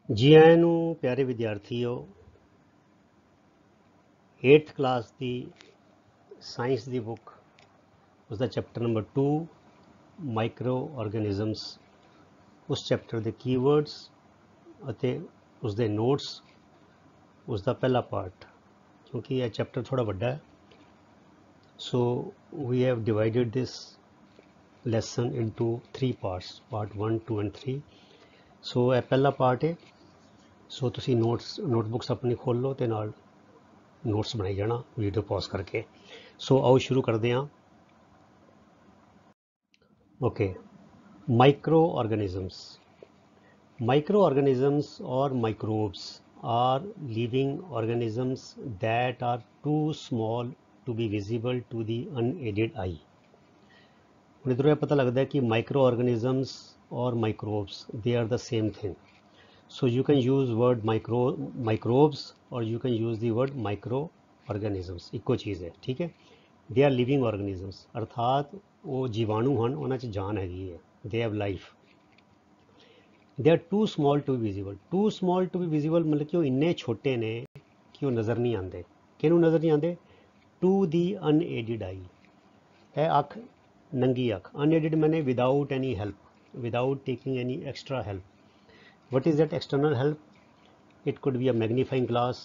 जी आयां नूं प्यारे विद्यार्थियों 8th क्लास की साइंस की बुक उसका चैप्टर नंबर 2 माइक्रो ऑर्गेनिजम्स उस चैप्टर के कीवर्ड्स ਅਤੇ उसके नोट्स उसका पहला पार्ट क्योंकि यह चैप्टर थोड़ा बड़ा है so we have divided this lesson into 3 parts part 1 2 and 3 so यह पहला पार्ट है सो तुसी नोटबुक्स अपनी खोल लो तो नाल नोट्स बनाई जाना वीडियो पॉज करके सो आओ शुरू करते हैं okay microorganisms or microbes are living organisms that are too small to be visible to the unaided eye ਹੁਣ ਇਧਰੋਂ ਇਹ ਪਤਾ ਲੱਗਦਾ ਹੈ ਕਿ microorganisms or microbes they are the same thing so you can use word microbes or you can use the word microorganisms ਇੱਕੋ ਚੀਜ਼ ਹੈ ਠੀਕ ਹੈ they are living organisms ਅਰਥਾਤ ਉਹ ਜੀਵਾਣੂ ਹਨ ਉਹਨਾਂ 'ਚ ਜਾਨ ਹੈਗੀ ਹੈ they have life they are too small to be visible मतलब कि वो इन्ने छोटे ने कि वो नज़र नहीं आते किहनूं नज़र नहीं आते टू दी अनएडिड आई है अख नंगी अख अनएडिड मैंने without any help without taking any extra help what is that external help it could be a magnifying glass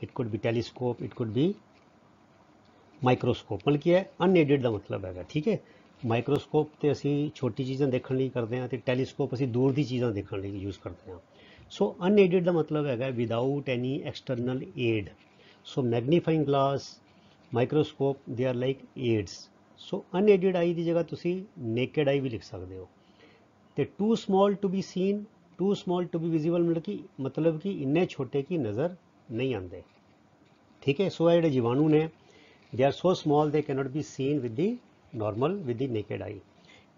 it could be telescope it could be microscope मतलब कि है unaided का मतलब है ठीक है माइक्रोस्कोप तो असी छोटी चीज़ां देखने लिए करते हैं तो टैलीस्कोप असी दूर की चीज़ां देखने लिए यूज़ करते हैं सो अनएडिड का मतलब है without any external aid so magnifying glass microscope they are like aids so unaided eye की जगह तुसी नेकेड आई भी लिख सकते हो तो too small to be seen too small to be visible मतलब कि इन्ने छोटे की नज़र नहीं आते ठीक है सो ये जीवाणु ने they are so small they cannot be seen with the naked eye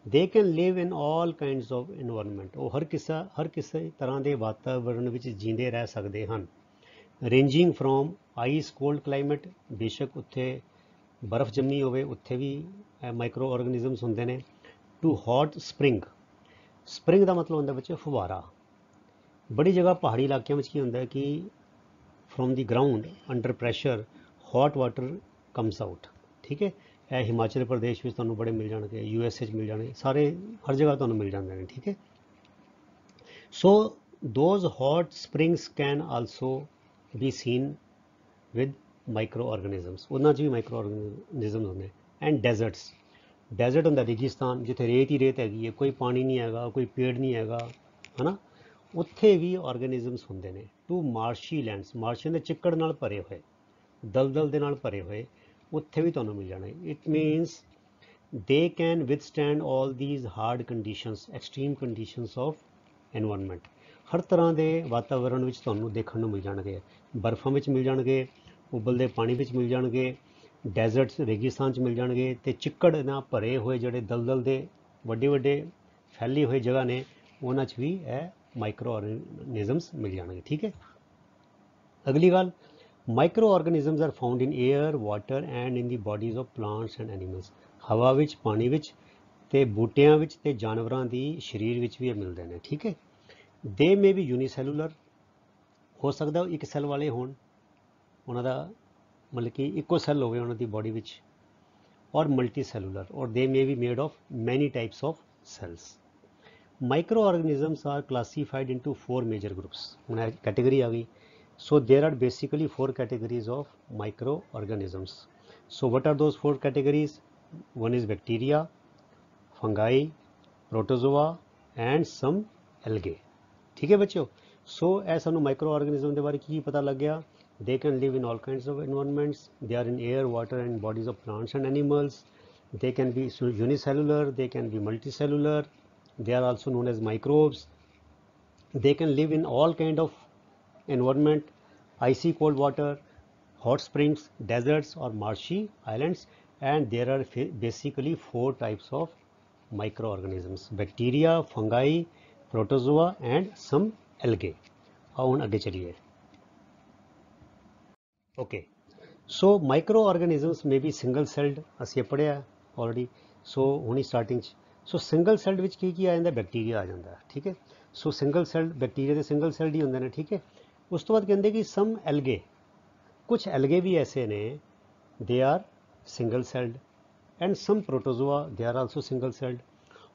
they can live in all kinds of environment ਉਹ ਹਰ ਕਿਸੇ ਤਰ੍ਹਾਂ ਦੇ ਵਾਤਾਵਰਣ ਵਿੱਚ ਜੀਂਦੇ ਰਹਿ ਸਕਦੇ ਹਨ ranging from ice cold climate ਬੇਸ਼ੱਕ ਉੱਥੇ ਬਰਫ਼ ਜੰਮੀ ਹੋਵੇ ਉੱਥੇ ਵੀ ਮਾਈਕਰੋ ਆਰਗੇਨਿਜ਼ਮਸ ਹੁੰਦੇ ਨੇ to hot spring ਦਾ ਮਤਲਬ ਹੁੰਦਾ ਬੱਚੇ ਫੁਵਾਰਾ ਬੜੀ ਜਗ੍ਹਾ ਪਹਾੜੀ ਇਲਾਕਿਆਂ ਵਿੱਚ ਕੀ ਹੁੰਦਾ ਹੈ ਕਿ from the ground under pressure hot water comes out ठीक है यह हिमाचल प्रदेश में तुहानूं बड़े मिल जाएंगे USA मिल जाने सारे हर जगह तुहानूं मिल जाते हैं ठीक है so those hot springs can also be seen with micro organisms उन्हां च भी माइक्रो ऑर्गेनिजम्स होंगे एंड डेजर्ट होंदा रेगिस्तान जिथे रेत ही रेत हैगी है कोई पानी नहीं हैगा कोई पेड़ नहीं हैगा है ना उत्थे भी ऑर्गेनिजम्स होंदे ने टू मार्शी लैंड्स मार्शियन दे चिक्कड़ नाल भरे हुए दलदल दे नाल भरे हुए उत्थे भी तुहानूं मिल जाने it means they can withstand all these hard conditions extreme conditions of environment हर तरह के वातावरण विच तुहानूं देखण नूं मिल जाणगे बर्फां विच मिल जाणगे उबलदे पानी विच मिल जाणगे डेजर्ट्स रेगिस्तान च मिल जाणगे ते चिक्कड़ नाल भरे हुए जिहड़े दलदल दे वड्डे वड्डे फैली हुई जगह ने उन्हां च भी यह माइक्रो ऑर्गेनिजम्स मिल जाणगे ठीक है अगली गल Microorganisms are found in air, water and in the bodies of plants and animals. हवा विच पानी विच ते बूटियां विच ते जानवरां दी शरीर विच भी मिलते हैं ठीक है दे मे बी यूनीसैलूलर हो सकता एक सैल वाले होण उन्हां दा मतलब कि इक्को सैल होवे उन्हां दी बॉडी विच और मल्टी सैलूलर और they may be made of many types of cells Microorganisms are classified into 4 major groups हुण कैटेगरी आ गई So there are basically 4 categories of microorganisms. So what are those 4 categories? One is bacteria, fungi, protozoa and some algae. ठीक है बच्चों so ऐसा सानू microorganism के बारे की पता लग गया they can live in all kinds of environments they are in air water and bodies of plants and animals they can be unicellular they can be multicellular they are also known as microbes they can live in all kind of environment icy cold water hot springs deserts or marshy islands and there are basically 4 types of microorganisms bacteria fungi protozoa and some algae आओ हुण अगे चलिए okay so microorganisms may be single celled असीं पढ़िया already so हुणी starting so single सैल्ड विच की आ जाता bacteria आ जाता ठीक है ਸੋ ਸਿੰਗਲ ਸੈਲਡ ਬੈਕਟੀਰੀਆ ਦੇ ਸਿੰਗਲ ਸੈਲਡ ਹੀ ਹੁੰਦੇ ਨੇ, ਠੀਕ ਹੈ। ਉਸ ਤੋਂ ਬਾਅਦ ਕਹਿੰਦੇ ਕਿ ਸਮ ਐਲਗੇ, ਕੁਛ ਐਲਗੇ ਵੀ ਐਸੇ ਨੇ they are single salad, and sum protozoa ਦੇ ਆਰ ਆਲਸੋ ਸਿੰਗਲ ਸੈਲਡ,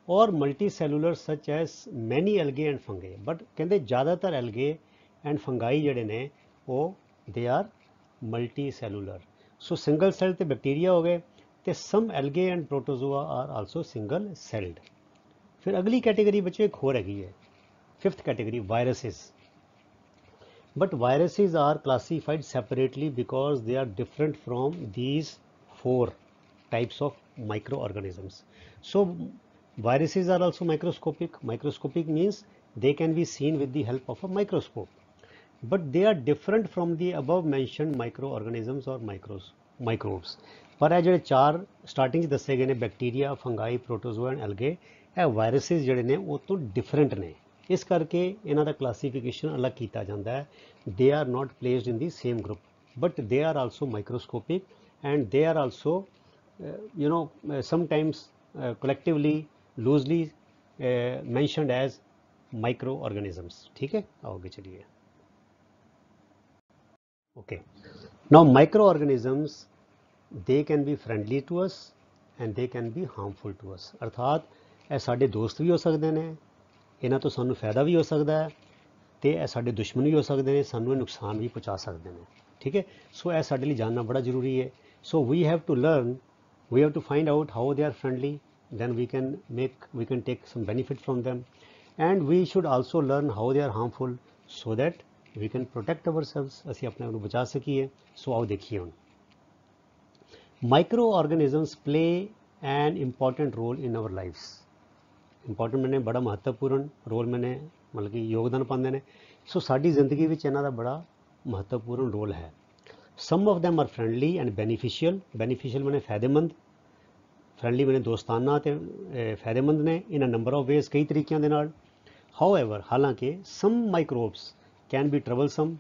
ਔਰ ਮਲਟੀ ਸੈਲੂਲਰ ਸਚ ਐਸ ਮੈਨੀ ਐਲਗੇ ਐਂਡ ਫੰਗੇ। ਬਟ ਕਹਿੰਦੇ ਜ਼ਿਆਦਾਤਰ ਐਲਗੇ ਐਂਡ ਫੰਗਾਈ ਜਿਹੜੇ ਨੇ ਉਹ they are multi cellular. So single cell ਤੇ ਬੈਕਟੀਰੀਆ ਹੋ ਗਏ, ਤੇ some algae and protozoa are also single celled. ਫਿਰ ਅਗਲੀ ਕੈਟੇਗਰੀ ਬੱਚੇ ਇੱਕ ਹੋਰ ਹੈਗੀ ਹੈ, fifth category viruses. But viruses are classified separately because they are different from these four types of microorganisms. So viruses are also microscopic. Microscopic means they can be seen with the help of a microscope. But they are different from the above mentioned microorganisms or microbes. पर ਇਹ ਜਿਹੜੇ ਚਾਰ starting 'ਚ ਦੱਸੇ ਗਏ ਨੇ bacteria, ਫੰਗਾਈ, protozoa and ਐਲਗੇ, ਇਹ ਵਾਇਰਸਿਸ ਜਿਹੜੇ ਨੇ ਉਹ ਤੋਂ ਡਿਫਰੈਂਟ ਨੇ। ਇਸ ਕਰਕੇ ਇਹਨਾਂ ਦਾ ਕਲਾਸੀਫਿਕੇਸ਼ਨ ਅਲੱਗ ਕੀਤਾ ਜਾਂਦਾ ਹੈ। They are not placed in the same group, but they are also microscopic and they are also sometimes collectively loosely mentioned as microorganisms, ठीक है। आओगे चलिए। Okay, now microorganisms, they can be friendly to us and they can be harmful to us। अर्थात ਇਹ ਸਾਡੇ ਦੋਸਤ ਵੀ ਹੋ ਸਕਦੇ ਨੇ, ਇਹਨਾਂ ਤੋਂ ਸਾਨੂੰ ਫਾਇਦਾ ਵੀ ਹੋ ਸਕਦਾ ਹੈ, ਤੇ ਇਹ ਸਾਡੇ ਦੁਸ਼ਮਣ ਵੀ ਹੋ ਸਕਦੇ ਨੇ, ਸਾਨੂੰ ਇਹ ਨੁਕਸਾਨ ਵੀ ਪਹੁੰਚਾ ਸਕਦੇ ਨੇ, ਠੀਕ ਹੈ। ਸੋ ਇਹ ਸਾਡੇ ਲਈ ਜਾਣਨਾ ਬੜਾ ਜ਼ਰੂਰੀ ਹੈ। So we have to learn, we have to find out how they are friendly, then we can take some benefit from them, and we should also learn how they are harmful so that we can protect ourselves, ਅਸੀਂ ਆਪਣੇ ਆਪ ਨੂੰ ਬਚਾ ਸਕੀਏ। ਸੋ ਆਓ ਦੇਖੀਏ ਹੁਣ। Microorganisms play an important role in our lives। Important ਮੈਨੇ ਬੜਾ ਮਹੱਤਵਪੂਰਨ ਰੋਲ ਮੈਨੇ ਮਤਲਬ ਕਿ ਯੋਗਦਾਨ ਪਾਉਂਦੇ ਨੇ। ਸੋ ਸਾਡੀ ਜ਼ਿੰਦਗੀ ਵਿੱਚ ਇਹਨਾਂ ਦਾ ਬੜਾ ਮਹੱਤਵਪੂਰਨ ਰੋਲ ਹੈ। Some of them are friendly and beneficial. Beneficial ਮੈਨੇ ਫਾਇਦੇਮੰਦ, ਫਰੈਂਡਲੀ ਮੈਨੇ ਦੋਸਤਾਨਾ ਅਤੇ ਫਾਇਦੇਮੰਦ ਨੇ in a number of ways, ਕਈ ਤਰੀਕਿਆਂ ਦੇ ਨਾਲ। ਹਾਊਐਵਰ, ਹਾਲਾਂਕਿ some microbes can be troublesome,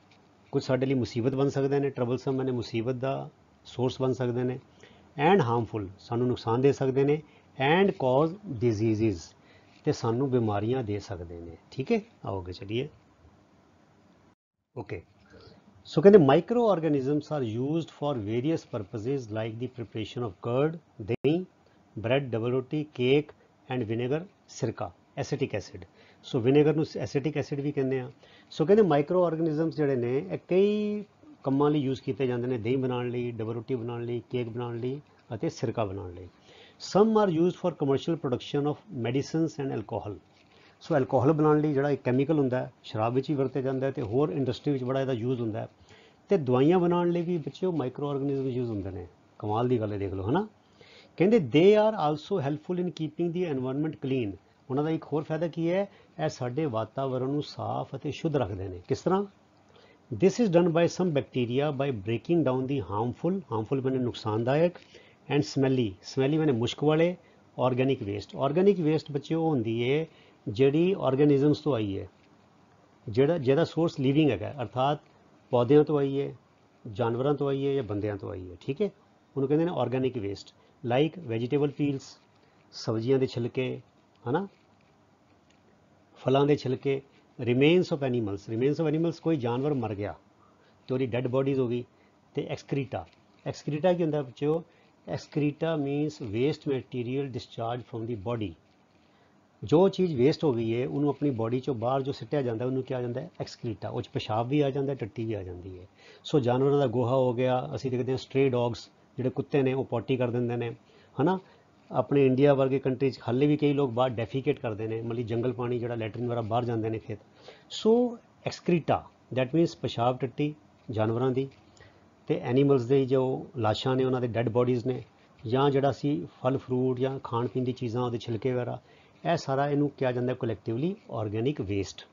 ਕੁਝ ਸਾਡੇ ਲਈ ਮੁਸੀਬਤ ਬਣ ਸਕਦੇ ਨੇ। ਟਰਬਲਸਮ ਮੈਨੇ ਮੁਸੀਬਤ ਦਾ ਸੋਰਸ ਬਣ ਸਕਦੇ ਨੇ। ਐਂਡ ਹਾਰਮਫੁਲ, ਸਾਨੂੰ ਨੁਕਸਾਨ ਦੇ ਸਕਦੇ ਨੇ। ਐਂਡ ਕਾਜ਼ ਡਿਜ਼ੀਜ਼ਿਜ਼, ਤੇ ਸਾਨੂੰ ਬਿਮਾਰੀਆਂ ਦੇ ਸਕਦੇ ਨੇ, ਠੀਕ ਹੈ। ਆਓਗੇ ਚਲੀਏ। ਓਕੇ, ਸੋ ਕਹਿੰਦੇ micro organisms are used for various purposes like the preparation of curd, ਦਹੀਂ, ਬ੍ਰੈਡ, ਡਬਲ ਰੋਟੀ, ਕੇਕ ਐਂਡ ਵਿਨੇਗਰ, ਸਿਰਕਾ, ਐਸੀਟਿਕ ਐਸਿਡ। ਸੋ ਵਿਨੇਗਰ ਨੂੰ ਐਸੀਟਿਕ ਐਸਿਡ ਵੀ ਕਹਿੰਦੇ ਆ। ਸੋ ਕਹਿੰਦੇ ਮਾਈਕਰੋ ਆਰਗੈਨਿਜ਼ਮਸ ਜਿਹੜੇ ਨੇ ਇਹ ਕਈ ਕੰਮਾਂ ਲਈ ਯੂਜ਼ ਕੀਤੇ ਜਾਂਦੇ ਨੇ, ਦਹੀਂ ਬਣਾਉਣ ਲਈ, ਡਬਲ ਰੋਟੀ ਬਣਾਉਣ ਲਈ, ਕੇਕ ਬਣਾਉਣ ਲਈ ਅਤੇ ਸਿਰਕਾ ਬਣਾਉਣ ਲਈ। Some are used for commercial production of medicines and alcohol. So alcohol ਬਣਾਉਣ ਲਈ ਜਿਹੜਾ ਇੱਕ ਕੈਮੀਕਲ ਹੁੰਦਾ ਹੈ, ਸ਼ਰਾਬ ਵਿੱਚ ਵੀ ਵਰਤਿਆ ਜਾਂਦਾ ਹੈ, ਅਤੇ ਹੋਰ ਇੰਡਸਟਰੀ ਵਿੱਚ ਬੜਾ ਇਹਦਾ ਯੂਜ਼ ਹੁੰਦਾ ਹੈ। ਅਤੇ ਦਵਾਈਆਂ ਬਣਾਉਣ ਲਈ ਵੀ ਬੱਚੇ ਉਹ ਮਾਈਕਰੋ ਆਰਗੈਨਿਜ਼ਮ ਯੂਜ਼ ਹੁੰਦੇ ਨੇ। ਕਮਾਲ ਦੀ ਗੱਲ ਹੈ, ਦੇਖ ਲਓ, ਹੈ ਨਾ। ਕਹਿੰਦੇ ਦੇ are also helpful in keeping the environment clean. ਉਹਨਾਂ ਦਾ ਇੱਕ ਹੋਰ ਫਾਇਦਾ ਕੀ ਹੈ, ਇਹ ਸਾਡੇ ਵਾਤਾਵਰਨ ਨੂੰ ਸਾਫ਼ ਅਤੇ ਸ਼ੁੱਧ ਰੱਖਦੇ ਨੇ। ਕਿਸ ਤਰ੍ਹਾਂ? This is done by some bacteria by breaking down the harmful ਮੈਨੇ ਨੁਕਸਾਨਦਾਇਕ, ਐਂਡ ਸਮੈਲੀ ਮੈਨੇ ਮੁਸ਼ਕ ਵਾਲੇ, ਆਰਗੈਨਿਕ ਵੇਸਟ। ਆਰਗੈਨਿਕ ਵੇਸਟ ਬੱਚੇ ਉਹ ਹੁੰਦੀ ਹੈ ਜਿਹੜੀ ਆਰਗੈਨਿਜ਼ਮਸ ਤੋਂ ਆਈ ਹੈ, ਜਿਹਦਾ ਸੋਰਸ ਲਿਵਿੰਗ ਹੈਗਾ, ਅਰਥਾਤ ਪੌਦਿਆਂ ਤੋਂ ਆਈ ਹੈ, ਜਾਨਵਰਾਂ ਤੋਂ ਆਈ ਹੈ ਜਾਂ ਬੰਦਿਆਂ ਤੋਂ ਆਈ ਹੈ, ਠੀਕ ਹੈ। ਉਹਨੂੰ ਕਹਿੰਦੇ ਨੇ organic waste. Like vegetable peels, ਸਬਜ਼ੀਆਂ ਦੇ ਛਿਲਕੇ, ਹੈ ਨਾ, ਫਲਾਂ ਦੇ ਛਿਲਕੇ। ਰਿਮੇਨਸ ਆਫ ਐਨੀਮਲਸ, ਕੋਈ ਜਾਨਵਰ ਮਰ ਗਿਆ ਅਤੇ ਉਹਦੀ ਡੈਡ ਬੋਡੀਜ਼ ਹੋ ਗਈ। ਅਤੇ ਐਕਸਕ੍ਰੀਟਾ ਕੀ ਹੁੰਦਾ ਬੱਚਿਓ? Excreta means waste material discharge from the body. ਜੋ ਚੀਜ਼ ਵੇਸਟ ਹੋ ਗਈ ਹੈ ਉਹਨੂੰ ਆਪਣੀ ਬੋਡੀ 'ਚੋਂ ਬਾਹਰ ਜੋ ਸਿੱਟਿਆ ਜਾਂਦਾ ਉਹਨੂੰ ਕਿਹਾ ਜਾਂਦਾ ਹੈ ਐਕਸਕ੍ਰੀਟਾ। ਉਹ 'ਚ ਪਿਸ਼ਾਬ ਵੀ ਆ ਜਾਂਦਾ, ਟੱਟੀ ਵੀ ਆ ਜਾਂਦੀ ਹੈ। ਸੋ ਜਾਨਵਰਾਂ ਦਾ ਗੋਹਾ ਹੋ ਗਿਆ। ਅਸੀਂ ਦੇਖਦੇ ਹਾਂ ਸਟ੍ਰੇ ਡੌਗਸ, ਜਿਹੜੇ ਕੁੱਤੇ ਨੇ ਉਹ ਪੋਟੀ ਕਰ ਦਿੰਦੇ ਨੇ, ਹੈ ਨਾ। ਆਪਣੇ ਇੰਡੀਆ ਵਰਗੇ ਕੰਟਰੀ 'ਚ ਹਾਲੇ ਵੀ ਕਈ ਲੋਕ ਬਾਹਰ ਡੈਫੀਕੇਟ ਕਰਦੇ ਨੇ, ਮਤਲਬ ਜੰਗਲ ਪਾਣੀ ਜਿਹੜਾ ਲੈਟਰਿਨ ਵਗੈਰਾ ਬਾਹਰ ਜਾਂਦੇ ਨੇ ਖੇਤ। ਸੋ ਐਕਸਕ੍ਰੀਟਾ ਦੈਟ ਮੀਨਸ ਪਿਸ਼ਾਬ ਟੱਟੀ ਜਾਨਵਰਾਂ ਦੀ, ਅਤੇ ਐਨੀਮਲਸ ਦੇ ਜੋ ਲਾਸ਼ਾਂ ਨੇ ਉਹਨਾਂ ਦੇ ਡੈਡ ਬੋਡੀਜ਼ ਨੇ, ਜਾਂ ਜਿਹੜਾ ਅਸੀਂ ਫਲ ਫਰੂਟ ਜਾਂ ਖਾਣ ਪੀਣ ਦੀ ਚੀਜ਼ਾਂ ਉਹਦੇ ਛਿਲਕੇ ਵਗੈਰਾ, ਇਹ ਸਾਰਾ ਇਹਨੂੰ ਕਿਹਾ ਜਾਂਦਾ ਕੋਲੈਕਟਿਵਲੀ ਆਰਗੈਨਿਕ ਵੇਸਟ।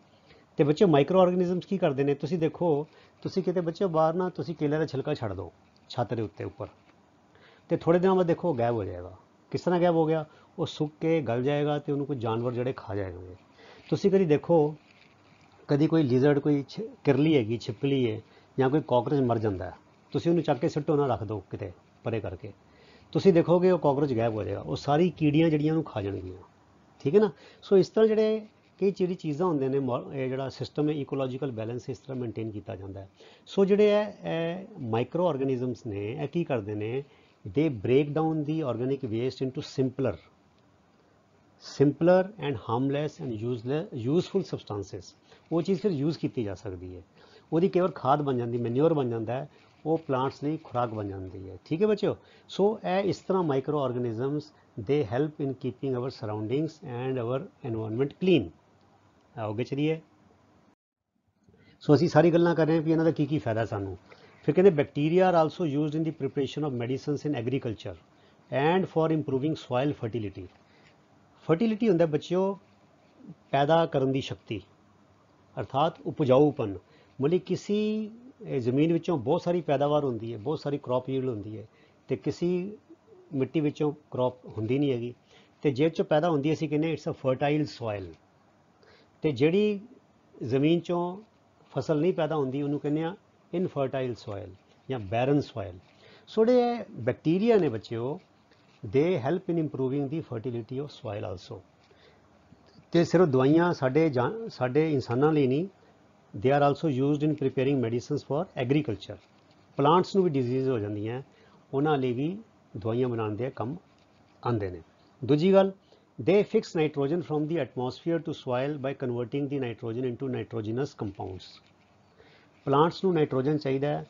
ਅਤੇ ਬੱਚੇ ਮਾਈਕਰੋ ਆਰਗੈਨਿਜ਼ਮਸ ਕੀ ਕਰਦੇ ਨੇ? ਤੁਸੀਂ ਦੇਖੋ, ਤੁਸੀਂ ਕਿਤੇ ਬੱਚੇ ਬਾਹਰ ਨਾ ਤੁਸੀਂ ਕੇਲੇ ਦਾ ਛਿਲਕਾ ਛੱਡ ਦਿਓ ਛੱਤ ਦੇ ਉੱਪਰ, ਅਤੇ ਥੋੜ੍ਹੇ ਦਿਨਾਂ ਬਾਅਦ ਦੇਖੋ ਗਾਇਬ ਹੋ ਜਾਏਗਾ। ਕਿਸ ਤਰ੍ਹਾਂ ਗਾਇਬ ਹੋ ਗਿਆ? ਉਹ ਸੁੱਕ ਕੇ ਗਲ ਜਾਏਗਾ ਅਤੇ ਉਹਨੂੰ ਕੋਈ ਜਾਨਵਰ ਜਿਹੜੇ ਖਾ ਜਾਏਗੇ। ਤੁਸੀਂ ਕਦੀ ਦੇਖੋ, ਕਦੀ ਕੋਈ ਲਿਜ਼ਰਡ, ਕੋਈ ਕਿਰਲੀ ਹੈਗੀ, ਛਿਪਕਲੀ ਹੈ, ਜਾਂ ਕੋਈ ਕਾਕਰੋਚ ਮਰ ਜਾਂਦਾ ਹੈ, ਤੁਸੀਂ ਉਹਨੂੰ ਚੱਕ ਕੇ ਸਿੱਟੋ ਨਾ, ਰੱਖ ਦਿਓ ਕਿਤੇ ਪਰੇ ਕਰਕੇ, ਤੁਸੀਂ ਦੇਖੋਗੇ ਉਹ ਕਾਕਰੋਚ ਗਾਇਬ ਹੋ ਜਾਏਗਾ। ਉਹ ਸਾਰੀ ਕੀੜੀਆਂ ਜਿਹੜੀਆਂ ਉਹਨੂੰ ਖਾ ਜਾਣਗੀਆਂ, ਠੀਕ ਹੈ ਨਾ। ਸੋ ਇਸ ਤਰ੍ਹਾਂ ਜਿਹੜੇ ਕਈ ਜਿਹੜੀ ਚੀਜ਼ਾਂ ਹੁੰਦੀਆਂ ਨੇ ਇਹ ਜਿਹੜਾ ਸਿਸਟਮ ਹੈ ਇਕੋਲੋਜੀਕਲ ਬੈਲੈਂਸ ਇਸ ਤਰ੍ਹਾਂ ਮੇਨਟੇਨ ਕੀਤਾ ਜਾਂਦਾ ਹੈ। ਸੋ ਜਿਹੜੇ ਇਹ ਮਾਈਕਰੋ ਆਰਗੇਨਿਜ਼ਮਸ ਨੇ ਇਹ ਕੀ ਕਰਦੇ ਨੇ, they break down the organic waste into simpler and harmless and useful substances. ਉਹ ਚੀਜ਼ ਫਿਰ ਯੂਜ਼ ਕੀਤੀ ਜਾ ਸਕਦੀ ਹੈ, ਉਹਦੀ ਕੇਵਲ ਖਾਦ ਬਣ ਜਾਂਦੀ, ਮੈਨਿਓਰ ਬਣ ਜਾਂਦਾ ਹੈ, ਉਹ ਪਲਾਂਟਸ ਲਈ ਖੁਰਾਕ ਬਣ ਜਾਂਦੀ ਹੈ। ਠੀਕ ਹੈ ਬੱਚਿਓ। ਸੋ ਇਹ ਇਸ ਤਰ੍ਹਾਂ micro organisms they help in keeping our surroundings and our environment clean. ਆਓਗੇ ਚਲੀਏ। ਸੋ ਅਸੀਂ ਸਾਰੀ ਗੱਲਾਂ ਕਰ ਰਹੇ ਹਾਂ ਵੀ ਇਹਨਾਂ ਦਾ ਕੀ ਫਾਇਦਾ ਸਾਨੂੰ। ਫਿਰ ਕਹਿੰਦੇ bacteria are also used in the preparation of medicines in agriculture and for improving soil fertility. Fertility ਹੁੰਦਾ ਬੱਚਿਓ ਪੈਦਾ ਕਰਨ ਦੀ ਸ਼ਕਤੀ, ਅਰਥਾਤ ਉਪਜਾਊਪਨ। ਮਤਲਬ ਕਿਸੇ ਜ਼ਮੀਨ ਵਿੱਚੋਂ ਬਹੁਤ ਸਾਰੀ ਪੈਦਾਵਾਰ ਹੁੰਦੀ ਹੈ, ਬਹੁਤ ਸਾਰੀ ਕ੍ਰੌਪ ਯੀਲਡ ਹੁੰਦੀ ਹੈ, ਤੇ ਕਿਸੇ ਮਿੱਟੀ ਵਿੱਚੋਂ ਕ੍ਰੌਪ ਹੁੰਦੀ ਨਹੀਂ ਹੈਗੀ, ਤੇ ਜਿਹਦੇ 'ਚੋਂ ਪੈਦਾ ਹੁੰਦੀ ਅਸੀਂ ਕਹਿੰਦੇ ਇਟਸ ਅ ਫਰਟਾਈਲ ਸੋਇਲ। ਤੇ ਜਿਹੜੀ ਜ਼ਮੀਨ 'ਚੋਂ ਫਸਲ ਨਹੀਂ ਪੈਦਾ ਹੁੰਦੀ ਉਹਨੂੰ ਕਹਿੰਦੇ ਆ ਇਨਫਰਟਾਈਲ ਸੋਇਲ ਜਾਂ ਬੈਰਨ ਸੋਇਲ। ਸੋ ਜਿਹੜੇ ਬੈਕਟੀਰੀਆ ਨੇ ਬੱਚਿਓ ਦੇ help in improving the fertility of soil also. ਤੇ ਸਿਰਫ ਦਵਾਈਆਂ ਸਾਡੇ ਇਨਸਾਨਾਂ ਲਈ ਨਹੀਂ, ਦੇ are also used in preparing medicines for agriculture. Plants ਨੂੰ ਵੀ ਡਿਜ਼ੀਜ਼ ਹੋ ਜਾਂਦੀਆਂ, ਉਹਨਾਂ ਲਈ ਵੀ ਦਵਾਈਆਂ ਬਣਾਉਣ ਦੇ ਕੰਮ ਆਉਂਦੇ ਨੇ। ਦੂਜੀ ਗੱਲ, they fix nitrogen from the atmosphere to soil by converting the nitrogen into nitrogenous compounds. Plants ਨੂੰ nitrogen ਚਾਹੀਦਾ ਹੈ।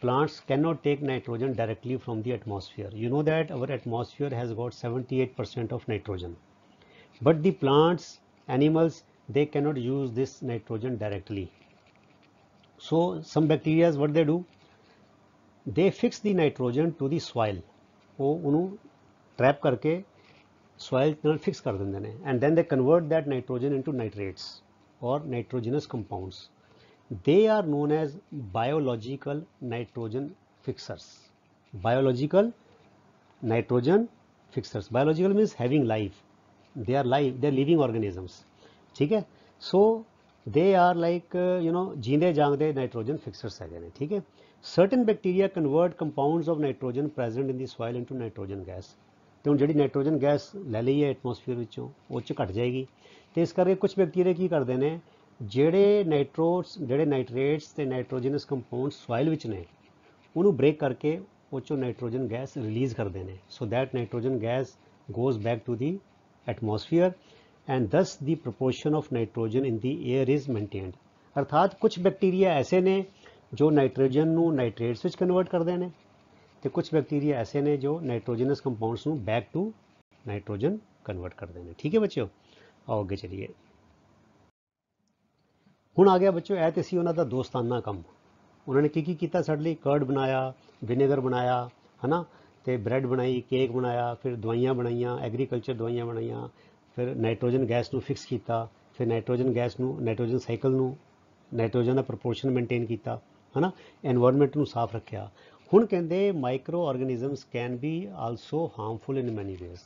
Plants cannot take nitrogen directly from the atmosphere. You know that our atmosphere has got 78% of nitrogen. But the plants, animals, they cannot use this nitrogen directly. So some bacteria, what they do? They fix the nitrogen to the soil. ਉਹ ਉਹਨੂੰ trap ਕਰਕੇ soil ਨਾਲ fix ਕਰ ਦਿੰਦੇ ਨੇ, and then they convert that nitrogen into nitrates or nitrogenous compounds. They are known as biological nitrogen fixers. Biological nitrogen fixers. Biological means having life. They are live, they are living organisms. ठीक है। So they are like जींदे जागदे nitrogen fixers ਹੈਗੇ ਨੇ। ठीक है। Certain bacteria convert compounds of nitrogen present in the soil into nitrogen gas. ਤੇ ਹੁਣ ਜਿਹੜੀ ਨਾਈਟ੍ਰੋਜਨ ਗੈਸ ਲੈ ਲਈ ਹੈ ਐਟਮੋਸਫੀਅਰ ਵਿੱਚੋਂ ਉਹ 'ਚ ਘਟ ਜਾਏਗੀ, ਤੇ ਇਸ ਕਰਕੇ ਕੁਝ ਬੈਕਟੀਰੀਆ ਕੀ ਕਰਦੇ ਨੇ, ਜਿਹੜੇ ਨਾਈਟ੍ਰੇਟਸ ਤੇ ਨਾਈਟ੍ਰੋਜਨਸ ਕੰਪਾਊਂਡ ਸੋਇਲ ਵਿੱਚ ਨੇ ਉਹਨੂੰ ਬ੍ਰੇਕ ਕਰਕੇ ਉਹ 'ਚੋਂ ਨਾਈਟ੍ਰੋਜਨ ਗੈਸ ਰਿਲੀਜ਼ ਕਰਦੇ ਨੇ। So that nitrogen gas goes back to the atmosphere and thus the proportion of nitrogen in the air is maintained. ਅਰਥਾਤ ਕੁਝ ਬੈਕਟੀਰੀਆ ਐਸੇ ਨੇ ਜੋ ਨਾਈਟ੍ਰੋਜਨ ਨੂੰ ਨਾਈਟ੍ਰੇਟਸ ਵਿੱਚ ਕਨਵਰਟ ਕਰਦੇ ਨੇ, ਤੇ ਕੁਝ ਬੈਕਟੀਰੀਆ ਐਸੇ ਨੇ ਜੋ ਨਾਈਟ੍ਰੋਜਨਸ ਕੰਪਾਊਂਡਸ ਨੂੰ ਬੈਕ ਟੂ ਨਾਈਟ੍ਰੋਜਨ ਕਨਵਰਟ ਕਰਦੇ ਨੇ। ਠੀਕ ਹੈ ਬੱਚਿਓ। ਆਓ ਅੱਗੇ ਚਲੀਏ। ਹੁਣ ਆ ਗਿਆ ਬੱਚਿਓ ਇਹ ਤੇ ਸੀ ਉਹਨਾਂ ਦਾ ਦੋਸਤਾਨਾ ਕੰਮ। ਉਹਨਾਂ ਨੇ ਕੀ ਕੀਤਾ ਸਾਡੇ ਲਈ, ਕਰਡ ਬਣਾਇਆ, ਵਿਨੇਗਰ ਬਣਾਇਆ, ਹੈ ਨਾ, ਤੇ ਬ੍ਰੈਡ ਬਣਾਈ, ਕੇਕ ਬਣਾਇਆ, ਫਿਰ ਦਵਾਈਆਂ ਬਣਾਈਆਂ, ਐਗਰੀਕਲਚਰ ਦਵਾਈਆਂ ਬਣਾਈਆਂ, ਫਿਰ ਨਾਈਟ੍ਰੋਜਨ ਗੈਸ ਨੂੰ ਫਿਕਸ ਕੀਤਾ, ਫਿਰ ਨਾਈਟ੍ਰੋਜਨ ਗੈਸ ਨੂੰ, ਨਾਈਟ੍ਰੋਜਨ ਸਾਈਕਲ ਨੂੰ, ਨਾਈਟ੍ਰੋਜਨ ਦਾ ਪ੍ਰਪੋਰਸ਼ਨ ਮੇਨਟੇਨ ਕੀਤਾ, ਹੈ ਨਾ, ਐਨਵਾਇਰਨਮੈਂਟ ਨੂੰ ਸਾਫ਼ ਰੱਖਿਆ। ਹੁਣ ਕਹਿੰਦੇ micro organisms can be also harmful in many ways.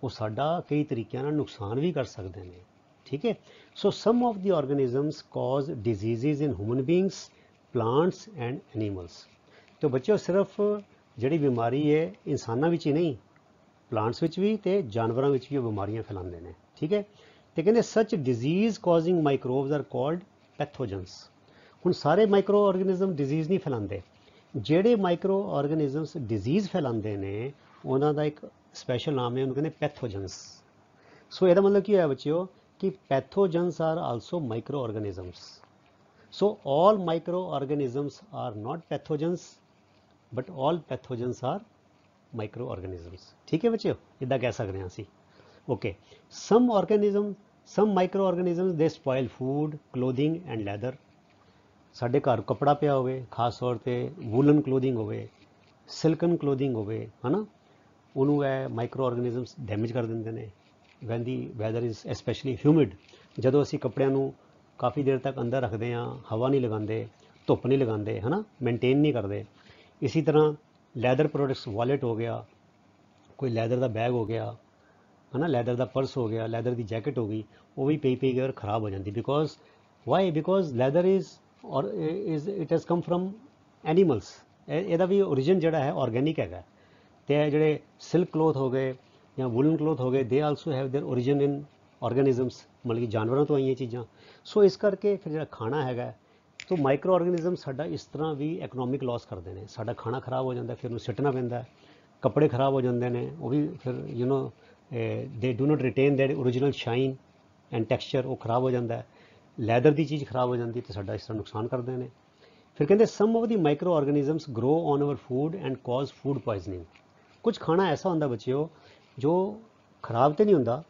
ਉਹ ਸਾਡਾ ਕਈ ਤਰੀਕਿਆਂ ਨਾਲ ਨੁਕਸਾਨ ਵੀ ਕਰ ਸਕਦੇ ਨੇ। ਠੀਕ ਹੈ। So some of the organisms cause diseases in human beings, plants and animals. ਤੇ ਬੱਚਿਓ ਸਿਰਫ ਜਿਹੜੀ ਬਿਮਾਰੀ ਹੈ ਇਨਸਾਨਾਂ ਵਿੱਚ ਹੀ ਨਹੀਂ, ਪਲਾਂਟਸ ਵਿੱਚ ਵੀ ਤੇ ਜਾਨਵਰਾਂ ਵਿੱਚ ਵੀ ਉਹ ਬਿਮਾਰੀਆਂ ਫੈਲਾਉਂਦੇ ਨੇ। ਠੀਕ ਹੈ। ਤੇ ਕਹਿੰਦੇ such disease causing microbes are called pathogens. ਹੁਣ ਸਾਰੇ ਮਾਈਕਰੋ ਆਰਗੇਨਿਜ਼ਮ ਡਿਜ਼ੀਜ਼ ਨਹੀਂ ਫੈਲਾਉਂਦੇ, ਜਿਹੜੇ ਮਾਈਕਰੋ ਆਰਗੇਨਿਜ਼ਮਸ ਡਿਜ਼ੀਜ਼ ਫੈਲਾਉਂਦੇ ਨੇ ਉਹਨਾਂ ਦਾ ਇੱਕ ਸਪੈਸ਼ਲ ਨਾਮ ਹੈ, ਉਹਨੂੰ ਕਹਿੰਦੇ ਪੈਥੋਜਨਸ। ਸੋ ਇਹਦਾ ਮਤਲਬ ਕੀ ਹੋਇਆ ਬੱਚਿਓ ਕਿ pathogens are also micro organisms. So all micro organisms are not pathogens but all pathogens are micro organisms. ਠੀਕ ਹੈ ਬੱਚਿਓ, ਇੱਦਾਂ ਕਹਿ ਸਕਦੇ ਹਾਂ ਅਸੀਂ। Okay. Some micro organisms they spoil food, clothing and leather. ਸਾਡੇ ਘਰ ਕੱਪੜਾ ਪਿਆ ਹੋਵੇ, ਖਾਸ ਤੌਰ 'ਤੇ ਵੂਲਨ ਕਲੋਥਿੰਗ ਹੋਵੇ, ਸਿਲਕਨ ਕਲੋਥਿੰਗ ਹੋਵੇ, ਹੈ ਨਾ, ਉਹਨੂੰ ਇਹ ਮਾਈਕਰੋ ਆਰਗੇਨਿਜ਼ਮਸ ਡੈਮੇਜ ਕਰ ਦਿੰਦੇ ਨੇ। Van the weather is especially humid, ਜਦੋਂ ਅਸੀਂ ਕੱਪੜਿਆਂ ਨੂੰ ਕਾਫੀ ਦੇਰ ਤੱਕ ਅੰਦਰ ਰੱਖਦੇ ਹਾਂ, ਹਵਾ ਨਹੀਂ ਲਗਾਉਂਦੇ, ਧੁੱਪ ਨਹੀਂ ਲਗਾਉਂਦੇ, ਹੈ ਨਾ, ਮੇਨਟੇਨ ਨਹੀਂ ਕਰਦੇ। ਇਸੀ ਤਰ੍ਹਾਂ ਲੈਦਰ ਪ੍ਰੋਡਕਟਸ, ਵਾਲਟ ਹੋ ਗਿਆ, ਕੋਈ ਲੈਦਰ ਦਾ ਬੈਗ ਹੋ ਗਿਆ, ਹੈ ਨਾ, ਲੈਦਰ ਦਾ ਪਰਸ ਹੋ ਗਿਆ, ਲੈਦਰ ਦੀ ਜੈਕਟ ਹੋ ਗਈ, ਉਹ ਵੀ ਪਈ ਕੇ ਖਰਾਬ ਹੋ ਜਾਂਦੀ। Because leather or it has come from animals. ਇਹਦਾ ਵੀ ਓਰੀਜਨ ਜਿਹੜਾ ਹੈ ਆਰਗੈਨਿਕ ਹੈਗਾ। ਤੇ ਜਿਹੜੇ ਸਿਲਕ ਕਲੋਥ ਹੋ ਗਏ ਜਾਂ ਵੂਲਨ ਕਲੋਥ ਹੋ ਗਏ, they also have their origin in organisms मतलब कि जानवरों तो आईਆਂ चीज़ां। सो इस करके फिर ਜਿਹੜਾ ਖਾਣਾ ਹੈਗਾ तो ਮਾਈਕਰੋ ਆਰਗੇਨਿਜ਼ਮ ਸਾਡਾ ਇਸ ਤਰ੍ਹਾਂ ਵੀ ਇਕਨੋਮਿਕ ਲਾਸ ਕਰਦੇ ਨੇ। ਸਾਡਾ ਖਾਣਾ ਖਰਾਬ ਹੋ ਜਾਂਦਾ, ਫਿਰ ਉਹਨੂੰ ਸਿੱਟਣਾ ਪੈਂਦਾ, ਕੱਪੜੇ ਖਰਾਬ ਹੋ ਜਾਂਦੇ ਨੇ, ਉਹ ਵੀ ਫਿਰ ਦੇ do not retain that original shine and texture, ਉਹ ਖਰਾਬ ਹੋ ਜਾਂਦਾ। ਲੈਦਰ ਦੀ ਚੀਜ਼ ਖਰਾਬ ਹੋ ਜਾਂਦੀ ਤੇ ਸਾਡਾ ਇਸ ਤਰ੍ਹਾਂ ਨੁਕਸਾਨ ਕਰਦੇ ਨੇ। ਫਿਰ ਕਹਿੰਦੇ some of the micro organisms grow on our food and cause food poisoning. ਕੁਝ ਖਾਣਾ ਐਸਾ ਹੁੰਦਾ ਬੱਚਿਓ ਜੋ ਖਰਾਬ ਤੇ ਨਹੀਂ ਹੁੰਦਾ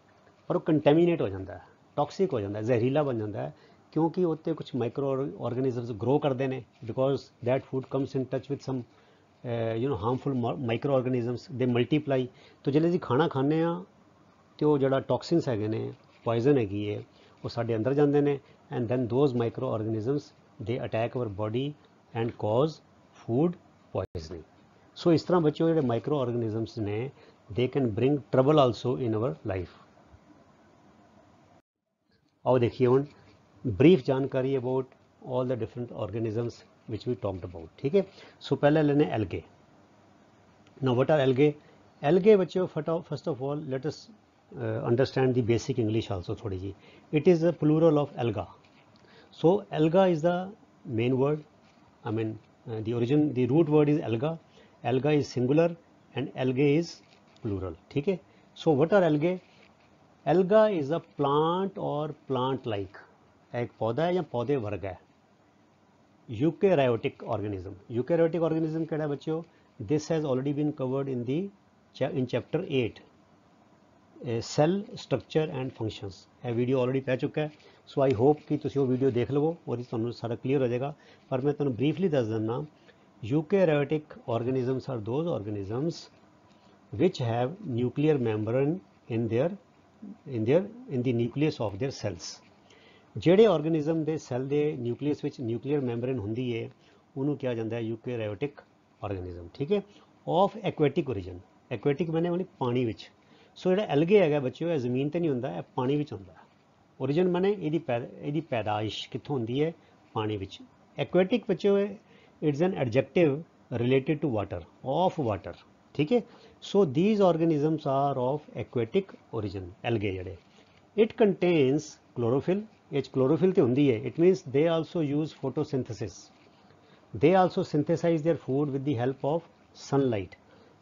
ਪਰ ਉਹ ਕੰਟੈਮੀਨੇਟ ਹੋ ਜਾਂਦਾ ਹੈ, ਟੌਕਸਿਕ ਹੋ ਜਾਂਦਾ ਹੈ, ਜ਼ਹਿਰੀਲਾ ਬਣ ਜਾਂਦਾ ਹੈ, ਕਿਉਂਕਿ ਉੱਤੇ ਕੁਝ ਮਾਈਕਰੋ ਆਰਗੇਨਿਜ਼ਮਸ ਗਰੋ ਕਰਦੇ ਨੇ because that food comes in touch with some harmful micro organisms, they multiply. तो ਜਿਹੜੇ ਅਸੀਂ ਖਾਣਾ ਖਾਂਦੇ ਹਾਂ ਤੇ ਉਹ ਜਿਹੜਾ ਟੌਕਸਿਨਸ ਹੈਗੇ ਨੇ, ਪੋਇਜ਼ਨ ਹੈਗੀ ਹੈ, ਉਹ ਸਾਡੇ ਅੰਦਰ ਜਾਂਦੇ ਨੇ and then those micro organisms they attack our body and cause food poisoning. So ਇਸ ਤਰ੍ਹਾਂ ਬੱਚਿਓ ਜਿਹੜੇ ਮਾਈਕਰੋ ਆਰਗੇਨਿਜ਼ਮਸ ਨੇ they can bring trouble also in our life. आओ देखिए ਹੁਣ ब्रीफ जानकारी about all the different organisms which we talked about. ठीक है, सो पहले लेने algae. Now what are algae? Algae बच्चों first of all let us understand the basic English also थोड़ी जी। It is the plural of alga. So alga is the main word, I mean the root word is alga. Alga is singular and algae is plural. ठीक है, so what are algae? Alga is a plant or plant like, एक पौधा है या पौधे वर्ग है। Eukaryotic organism, eukaryotic organism क्या है बच्चों? This has already been covered in chapter 8 cell structure and functions. यह वीडियो ऑलरेडी पै चुका है। सो आई होप कि तुम वो वीडियो देख लवो और तुहानू सारा क्लीयर हो जाएगा। पर मैं तुहानू ब्रीफली दस दिना, eukaryotic organisms are those organisms which have nuclear membrane in the nucleus of their cells। ਜਿਹੜੇ ਆਰਗੇਨਿਜ਼ਮ ਦੇ ਸੈੱਲ ਦੇ ਨਿਊਕਲੀਅਸ ਵਿੱਚ ਨਿਊਕਲੀਅਰ ਮੈਂਬਰੇਨ ਹੁੰਦੀ ਹੈ ਉਹਨੂੰ ਕਿਹਾ ਜਾਂਦਾ ਹੈ ਯੂਕੈਰਿਓਟਿਕ ਆਰਗੇਨਿਜ਼ਮ। ਠੀਕ ਹੈ, ਆਫ ਐਕੁਐਟਿਕ ਓਰੀਜਨ। ਐਕੁਐਟਿਕ ਮੈਨੇ ਵਾਲੀ ਪਾਣੀ ਵਿੱਚ। ਸੋ ਜਿਹੜਾ ਐਲਗੇ ਹੈਗਾ ਬੱਚਿਓ ਇਹ ਜ਼ਮੀਨ ਤੇ ਨਹੀਂ ਹੁੰਦਾ, ਇਹ ਪਾਣੀ ਵਿੱਚ ਹੁੰਦਾ। ਓਰੀਜਨ ਮੈਨੇ ਇਹਦੀ ਪੈਦਾਇਸ਼ ਕਿੱਥੋਂ ਹੁੰਦੀ ਹੈ? ਪਾਣੀ ਵਿੱਚ। ਐਕੁਐਟਿਕ ਬੱਚਿਓ it's an adjective related to water, of water. ठीक है, so these organisms are of aquatic origin, algae जड़े। इट कंटेन्स क्लोरोफिल, ये क्लोरोफिल तो होंगी है। It means they also use photosynthesis, they also synthesise their food with the help of sunlight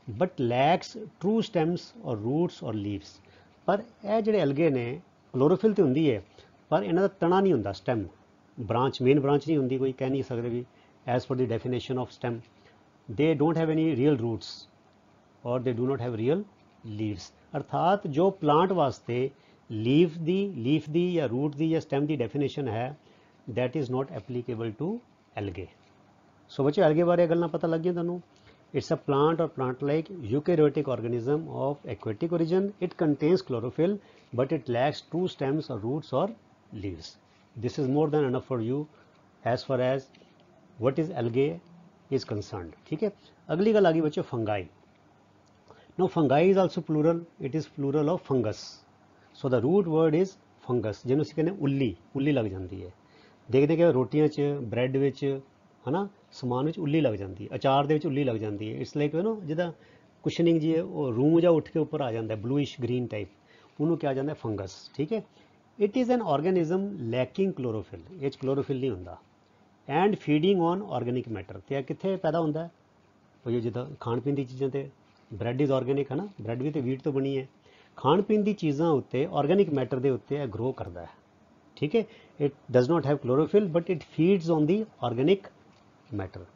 but lacks true stems और roots और leaves. पर यह जोड़े एल्गे ने क्लोरोफिल तो होंगी है पर इन्हों का तना नहीं होंगे, स्टेम ब्रांच मेन ब्रांच नहीं होंगी, कोई कह नहीं सकते भी as per the definition of stem. They don't have any real roots और they do not have real leaves. अर्थात जो प्लांट वास्ते लीफ दी या रूट दी या स्टेम दी डेफिनेशन है that is not applicable to algae. So बच्चों एल्गे बारे गल्लां पता लग गई तुहानू। It's a plant or plant like eukaryotic organism of aquatic origin. It contains chlorophyll but it lacks true stems और रूट्स और leaves. This is more than enough for you as far as what is algae is concerned. ठीक है, अगली गल आ गई बच्चों fungi. Now fungi is also plural, it is plural of fungus. So the root word is fungus, ਜਿਹਨੂੰ ਅਸੀਂ ਕਹਿੰਦੇ ਉੱਲੀ, ਉੱਲੀ ਲੱਗ ਜਾਂਦੀ ਹੈ। ਦੇਖਦੇ ਕਿ ਰੋਟੀਆਂ 'ਚ ਬ੍ਰੈਡ ਵਿੱਚ ਹੈ ਨਾ ਸਮਾਨ ਵਿੱਚ ਉੱਲੀ ਲੱਗ ਜਾਂਦੀ ਹੈ, ਅਚਾਰ ਦੇ ਵਿੱਚ ਉੱਲੀ ਲੱਗ ਜਾਂਦੀ ਹੈ। ਇਟਸ ਲਾਈਕ ਜਿਹਦਾ ਕੁਸ਼ਨਿੰਗ ਜੀ ਉਹ ਰੂਮ ਜਾਂ ਉੱਠ ਕੇ ਉੱਪਰ ਆ ਜਾਂਦਾ ਬਲੂਇਸ਼ ਗ੍ਰੀਨ ਟਾਈਪ, ਉਹਨੂੰ ਕਿਹਾ ਜਾਂਦਾ ਫੰਗਸ। ਠੀਕ ਹੈ, it is an organism lacking chlorophyll, ਇਹ 'ਚ ਕਲੋਰੋਫਿਲ ਨਹੀਂ ਹੁੰਦਾ, and feeding on organic matter. ਤੇ ਇਹ ਕਿੱਥੇ ਪੈਦਾ ਹੁੰਦਾ? ਉਹ ਜਿੱਦਾਂ ਖਾਣ ਪੀਣ ਦੀ ਚੀਜ਼ਾਂ ਤੇ ब्रैड इज़ ऑर्गेनिक है ना, ब्रैड भी तो वीट तो बनी है। खाण पीन की चीज़ों उत्ते ऑर्गेनिक मैटर के उत्ते ग्रो करता है। ठीक है, it does not have chlorophyll but it feeds on the organic matter.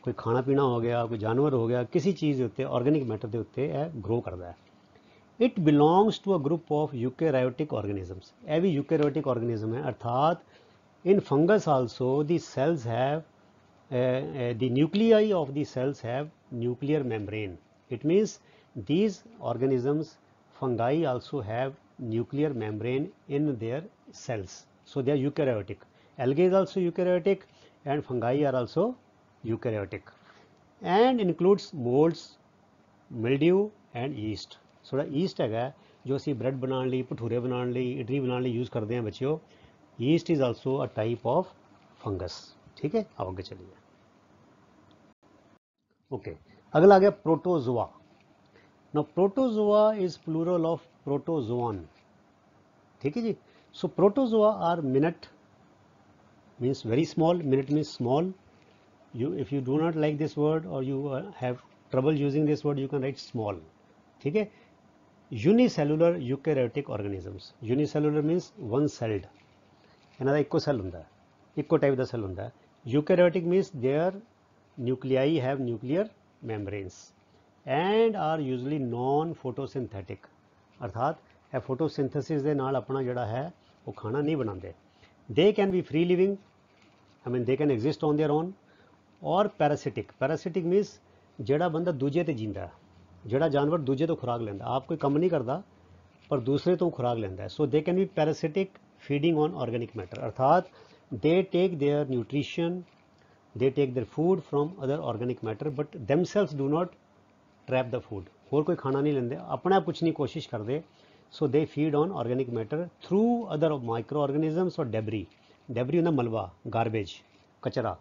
कोई खाना पीना हो गया, कोई जानवर हो गया, किसी चीज़ के उत्ते ऑर्गेनिक मैटर के उत्ते ग्रो करता है। It belongs to a group of eukaryotic organisms. यह भी यूकैरियोटिक ऑर्गेनिज्म है। अर्थात in fungus also the cells have the nuclei of the cells have nuclear membrane. It means these organisms, fungi also have nuclear membrane in their cells. So they are eukaryotic. Algae is also eukaryotic and fungi are also eukaryotic and includes molds, mildew and yeast. So the yeast है जो असी bread बनाने लिए, भटूरे बनाने लिए, इडली बनाने लिए use करते हैं बच्चों। yeast is also a type of fungus। ठीक है, अब आगे चलिए। ओके, अगला आ गया protozoa. Now protozoa is plural of protozoan। ठीक है जी। So protozoa are minute means very small, minute means small. If you do not like this word or you have trouble using this word, you can write small. ठीक है. Unicellular eukaryotic organisms. Unicellular means one celled. ਇਹਨਾਂ ਦਾ ਇੱਕੋ cell ਹੁੰਦਾ ਹੈ, ਇੱਕੋ type ਦਾ cell ਹੁੰਦਾ ਹੈ. Eukaryotic means their nuclei have nuclear membranes and are usually non photosynthetic. अर्थात ਇਹ photosynthesis ਦੇ ਨਾਲ ਆਪਣਾ ਜਿਹੜਾ ਹੈ ਉਹ ਖਾਣਾ ਨਹੀਂ ਬਣਾਉਂਦੇ. They can be free living, I mean they can exist on their own. और पैरासिटिक. पैरासिटिक मीन्स ਜਿਹੜਾ ਬੰਦਾ ਦੂਜੇ ਤੇ ਜਿੰਦਾ, ਜਿਹੜਾ ਜਾਨਵਰ ਦੂਜੇ ਤੋਂ ਖੁਰਾਕ ਲੈਂਦਾ, ਆਪ ਕੋਈ ਕੰਮ ਨਹੀਂ ਕਰਦਾ ਪਰ ਦੂਸਰੇ ਤੋਂ ਖੁਰਾਕ ਲੈਂਦਾ ਹੈ. So they can be parasitic feeding on organic matter. ਅਰਥਾਤ they take their nutrition, they take their food from other organic matter but themselves do not trap the food. ਹੋਰ ਕੋਈ ਖਾਣਾ ਨਹੀਂ ਲੈਂਦੇ, ਆਪਣੇ ਆਪ ਕੁਛ ਨਹੀਂ ਕੋਸ਼ਿਸ਼ ਕਰਦੇ. So they feed on organic matter through other micro organisms or debris. ਡੈਬਰੀ ਹੁੰਦਾ ਮਲਬਾ, ਗਾਰਬੇਜ, ਕਚਰਾ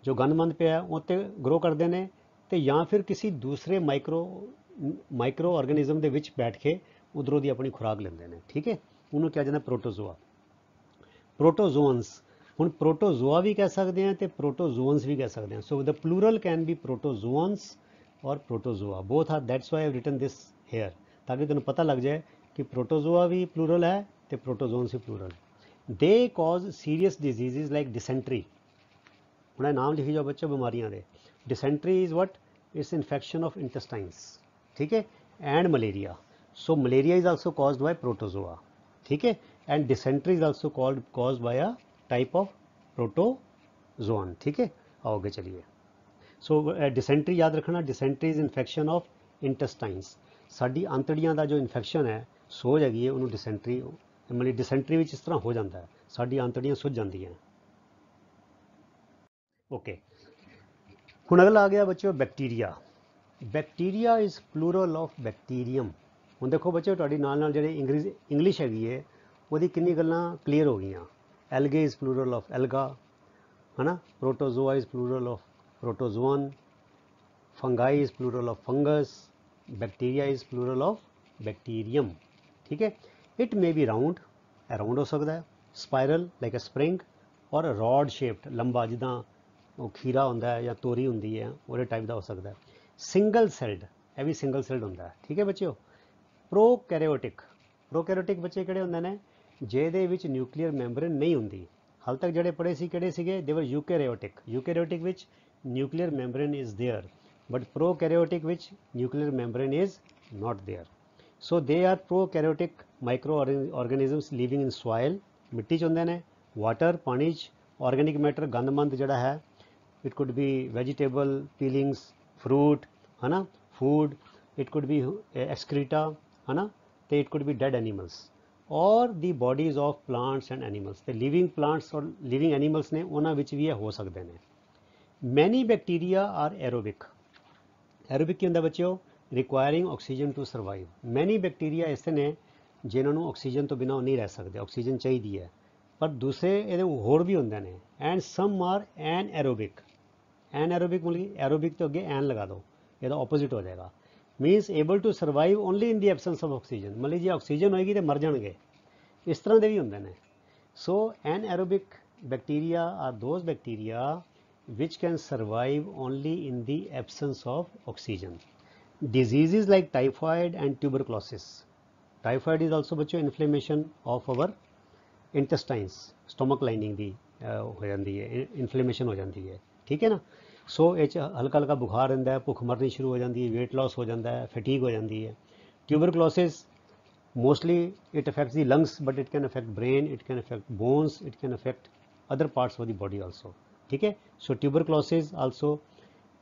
ਜੋ ਗੰਦਮੰਦ ਪਿਆ ਉੱਤੇ ਗਰੋ ਕਰਦੇ ਨੇ, ਤੇ ਜਾਂ ਫਿਰ ਕਿਸੇ ਦੂਸਰੇ ਮਾਈਕਰੋ ਆਰਗੈਨਿਜ਼ਮ ਦੇ ਵਿੱਚ ਬੈਠ ਕੇ ਉਧਰੋਂ ਦੀ ਆਪਣੀ ਖੁਰਾਕ ਲੈਂਦੇ ਨੇ. ਠੀਕ ਹੈ, ਉਹਨੂੰ ਕਿਹਾ ਜਾਂਦਾ ਪ੍ਰੋਟੋਜ਼ੋਆ. ਪ੍ਰੋਟੋਜ਼ੋਅਨਸ, ਹੁਣ ਪ੍ਰੋਟੋਜ਼ੋਆ ਵੀ ਕਹਿ ਸਕਦੇ ਹਾਂ ਤੇ ਪ੍ਰੋਟੋਜ਼ੋਅਨਸ ਵੀ ਕਹਿ ਸਕਦੇ ਹਾਂ. So the plural can be protozoans or protozoa, both are. That's why I have written this here, ਤਾਂ ਕਿ ਤੁਹਾਨੂੰ ਪਤਾ ਲੱਗ ਜਾਏ ਕਿ ਪ੍ਰੋਟੋਜ਼ੋਆ ਵੀ ਪਲੂਰਲ ਹੈ ਤੇ ਪ੍ਰੋਟੋਜ਼ੋਅਨਸ ਵੀ plural. They cause serious diseases like dysentery. ਹੁਣ ਇਹ ਨਾਮ ਲਿਖੀ ਜਾਓ ਬੱਚੋ ਬਿਮਾਰੀਆਂ ਦੇ. Dysentery is what? It's infection of intestines. ਠੀਕ ਹੈ, and malaria. So malaria is also caused by protozoa. ठीक है, and dysentery is also caused by a type of protozoan. ठीक है, आओगे चलिए. सो डिसेंट्री याद रखना, dysentery is infection of intestines. साडी आंतड़ियां का जो इन्फेक्शन है, सोज हैगी है, उन्होंने डिसेंट्री, मतलब डिसेंट्री में इस तरह हो जाता है, साडी आंतड़ियां सुज जांदियां. ओके, हुण अगला आ गया बच्चों bacteria. Bacteria is plural of bacterium. ਹੁਣ ਦੇਖੋ ਬੱਚੇ ਤੁਹਾਡੀ ਨਾਲ ਜਿਹੜੇ ਇੰਗਲਿਸ਼ ਹੈਗੀ ਹੈ ਉਹਦੀ ਕਿੰਨੀ ਗੱਲਾਂ ਕਲੀਅਰ ਹੋ ਗਈਆਂ. Algae is plural of alga, ਹੈ ਨਾ. Protozoa is plural of protozoan, fungi is plural of fungus, bacteria is plural of bacterium. ਠੀਕ ਹੈ. It may be round, round ਹੋ ਸਕਦਾ ਹੈ, spiral like a spring, or rod shaped, ਲੰਬਾ ਜਿੱਦਾਂ ਉਹ ਖੀਰਾ ਹੁੰਦਾ ਹੈ ਜਾਂ ਤੋਰੀ ਹੁੰਦੀ ਹੈ ਉਹਦੇ ਟਾਈਪ ਦਾ ਹੋ ਸਕਦਾ ਹੈ. ਸਿੰਗਲ ਸੈਲਡ, ਇਹ ਵੀ ਸਿੰਗਲ ਸੈਲਡ ਹੁੰਦਾ ਹੈ. ਠੀਕ ਹੈ ਬੱਚਿਓ. ਪ੍ਰੋਕੈਰੀਓਟਿਕ, ਪ੍ਰੋਕੈਰੀਓਟਿਕ ਬੱਚੇ ਕਿਹੜੇ ਹੁੰਦੇ ਨੇ? ਜਿਹਦੇ ਵਿੱਚ ਨਿਊਕਲੀਅਰ ਮੈਂਬਰੇਨ ਨਹੀਂ ਹੁੰਦੀ. ਹਾਲ ਤੱਕ ਜਿਹੜੇ ਪੜ੍ਹੇ ਸੀ ਕਿਹੜੇ ਸੀਗੇ? ਦੇ ਵਰ ਯੂਕੈਰੀਓਟਿਕ. ਯੂਕੈਰੀਓਟਿਕ ਵਿੱਚ nuclear membrane is there, but prokaryotic ਵਿੱਚ nuclear membrane is not there. So they are prokaryotic microorganisms living in soil. ਮਿੱਟੀ 'ਚ ਹੁੰਦੇ ਨੇ, ਵਾਟਰ, ਪਾਣੀ 'ਚ, ਆਰਗੈਨਿਕ ਮੈਟਰ, ਗੰਦਮੰਦ ਜਿਹੜਾ ਹੈ, it could be vegetable peelings, fruit, ਹੈ ਨਾ, food, it could be excreta, है ना, तो it could be dead animals or the bodies of plants and animals. ਤੇ living plants और living animals ने ਉਹਨਾਂ ਵਿੱਚ ਵੀ ਇਹ ਹੋ ਸਕਦੇ ਨੇ. Many bacteria are aerobic. Aerobic ਕੀ ਹੁੰਦਾ ਬੱਚਿਓ? Requiring oxygen to survive. Many bacteria ਐਸੇ ਨੇ ਜਿਨ੍ਹਾਂ ਨੂੰ ਆਕਸੀਜਨ ਤੋਂ ਬਿਨਾਂ ਨਹੀਂ ਰਹਿ ਸਕਦੇ, ਆਕਸੀਜਨ ਚਾਹੀਦੀ ਹੈ, ਪਰ ਦੂਸਰੇ ਇਹਦੇ ਹੋਰ ਵੀ ਹੁੰਦੇ ਨੇ. and some are anaerobic. anaerobic ਮਤਲਬ ਕਿ ਐਰੋਬਿਕ ਤੋਂ ਅੱਗੇ ਐਨ ਲਗਾ ਦਿਓ, ਇਹਦਾ ਆਪੋਜ਼ਿਟ ਹੋ ਜਾਏਗਾ. Means able to survive only in the absence of oxygen. मतलब जी ऑक्सीजन होएगी तो मर जाएंगे, इस तरह के भी होंगे ने. So anaerobic bacteria are those bacteria which can survive only in the absence of oxygen. Disease like typhoid and tuberculosis. Typhoid is also बच्चों inflammation of our intestines, stomach lining की हो जाती है, इन्फ्लेमेशन हो जाती है. ठीक है ना. सो ये हल्का हल्का बुखार रहता है, भुख मरनी शुरू हो जाती है, वेट लॉस हो जाता है, फटीग हो जाती है. Tuberculosis mostly it affects the lungs, but it can affect brain, it can affect bones, it can affect other parts of the body also. ठीक है. So tuberculosis also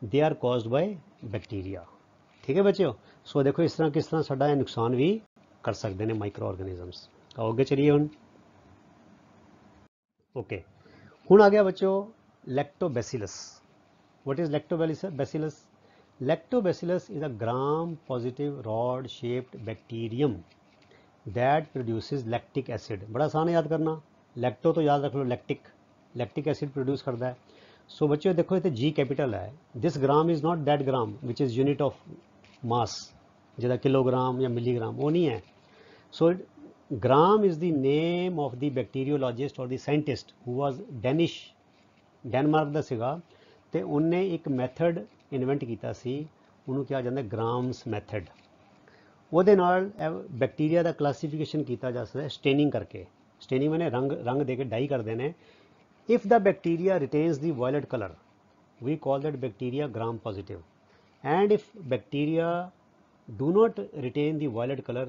they are caused by bacteria. ठीक है बच्चों. सो देखो इस तरह किस तरह साडा नुकसान भी कर सकते हैं माइक्रो ऑर्गेनिजम्स. आगे चलिए हुण. ओके, हुण आ गया बच्चों lactobacillus. What is lactobacillus? Lactobacillus is a gram-positive rod-shaped bacterium that produces lactic acid. बड़ा आसान है याद करना. लैक्टो तो याद रख लो, लैक्टिक एसिड प्रोड्यूस करता है. सो बच्चों देखो ये जी कैपिटल है. This gram is not that gram which is unit of mass, जिदा किलोग्राम या मिलीग्राम वो नहीं है. So gram is the name of the bacteriologist और the scientist who was Danish Denmark ਦਾ ਸੀਗਾ ਤੇ ਉਹਨੇ ਇੱਕ ਮੈਥਡ ਇਨਵੈਂਟ ਕੀਤਾ ਸੀ, ਉਹਨੂੰ ਕਿਹਾ ਜਾਂਦਾ ਗ੍ਰਾਮਸ ਮੈਥਡ। ਉਹਦੇ ਨਾਲ ਬੈਕਟੀਰੀਆ ਦਾ ਕਲਾਸੀਫਿਕੇਸ਼ਨ ਕੀਤਾ ਜਾ ਸਕਦਾ ਸਟੇਨਿੰਗ ਕਰਕੇ। ਸਟੇਨਿੰਗ ਮੈਨੇ ਰੰਗ ਦੇ ਕੇ ਡਾਈ ਕਰਦੇ ਨੇ। If the bacteria retains the violet colour we call that bacteria gram positive, and if bacteria do not retain the violet color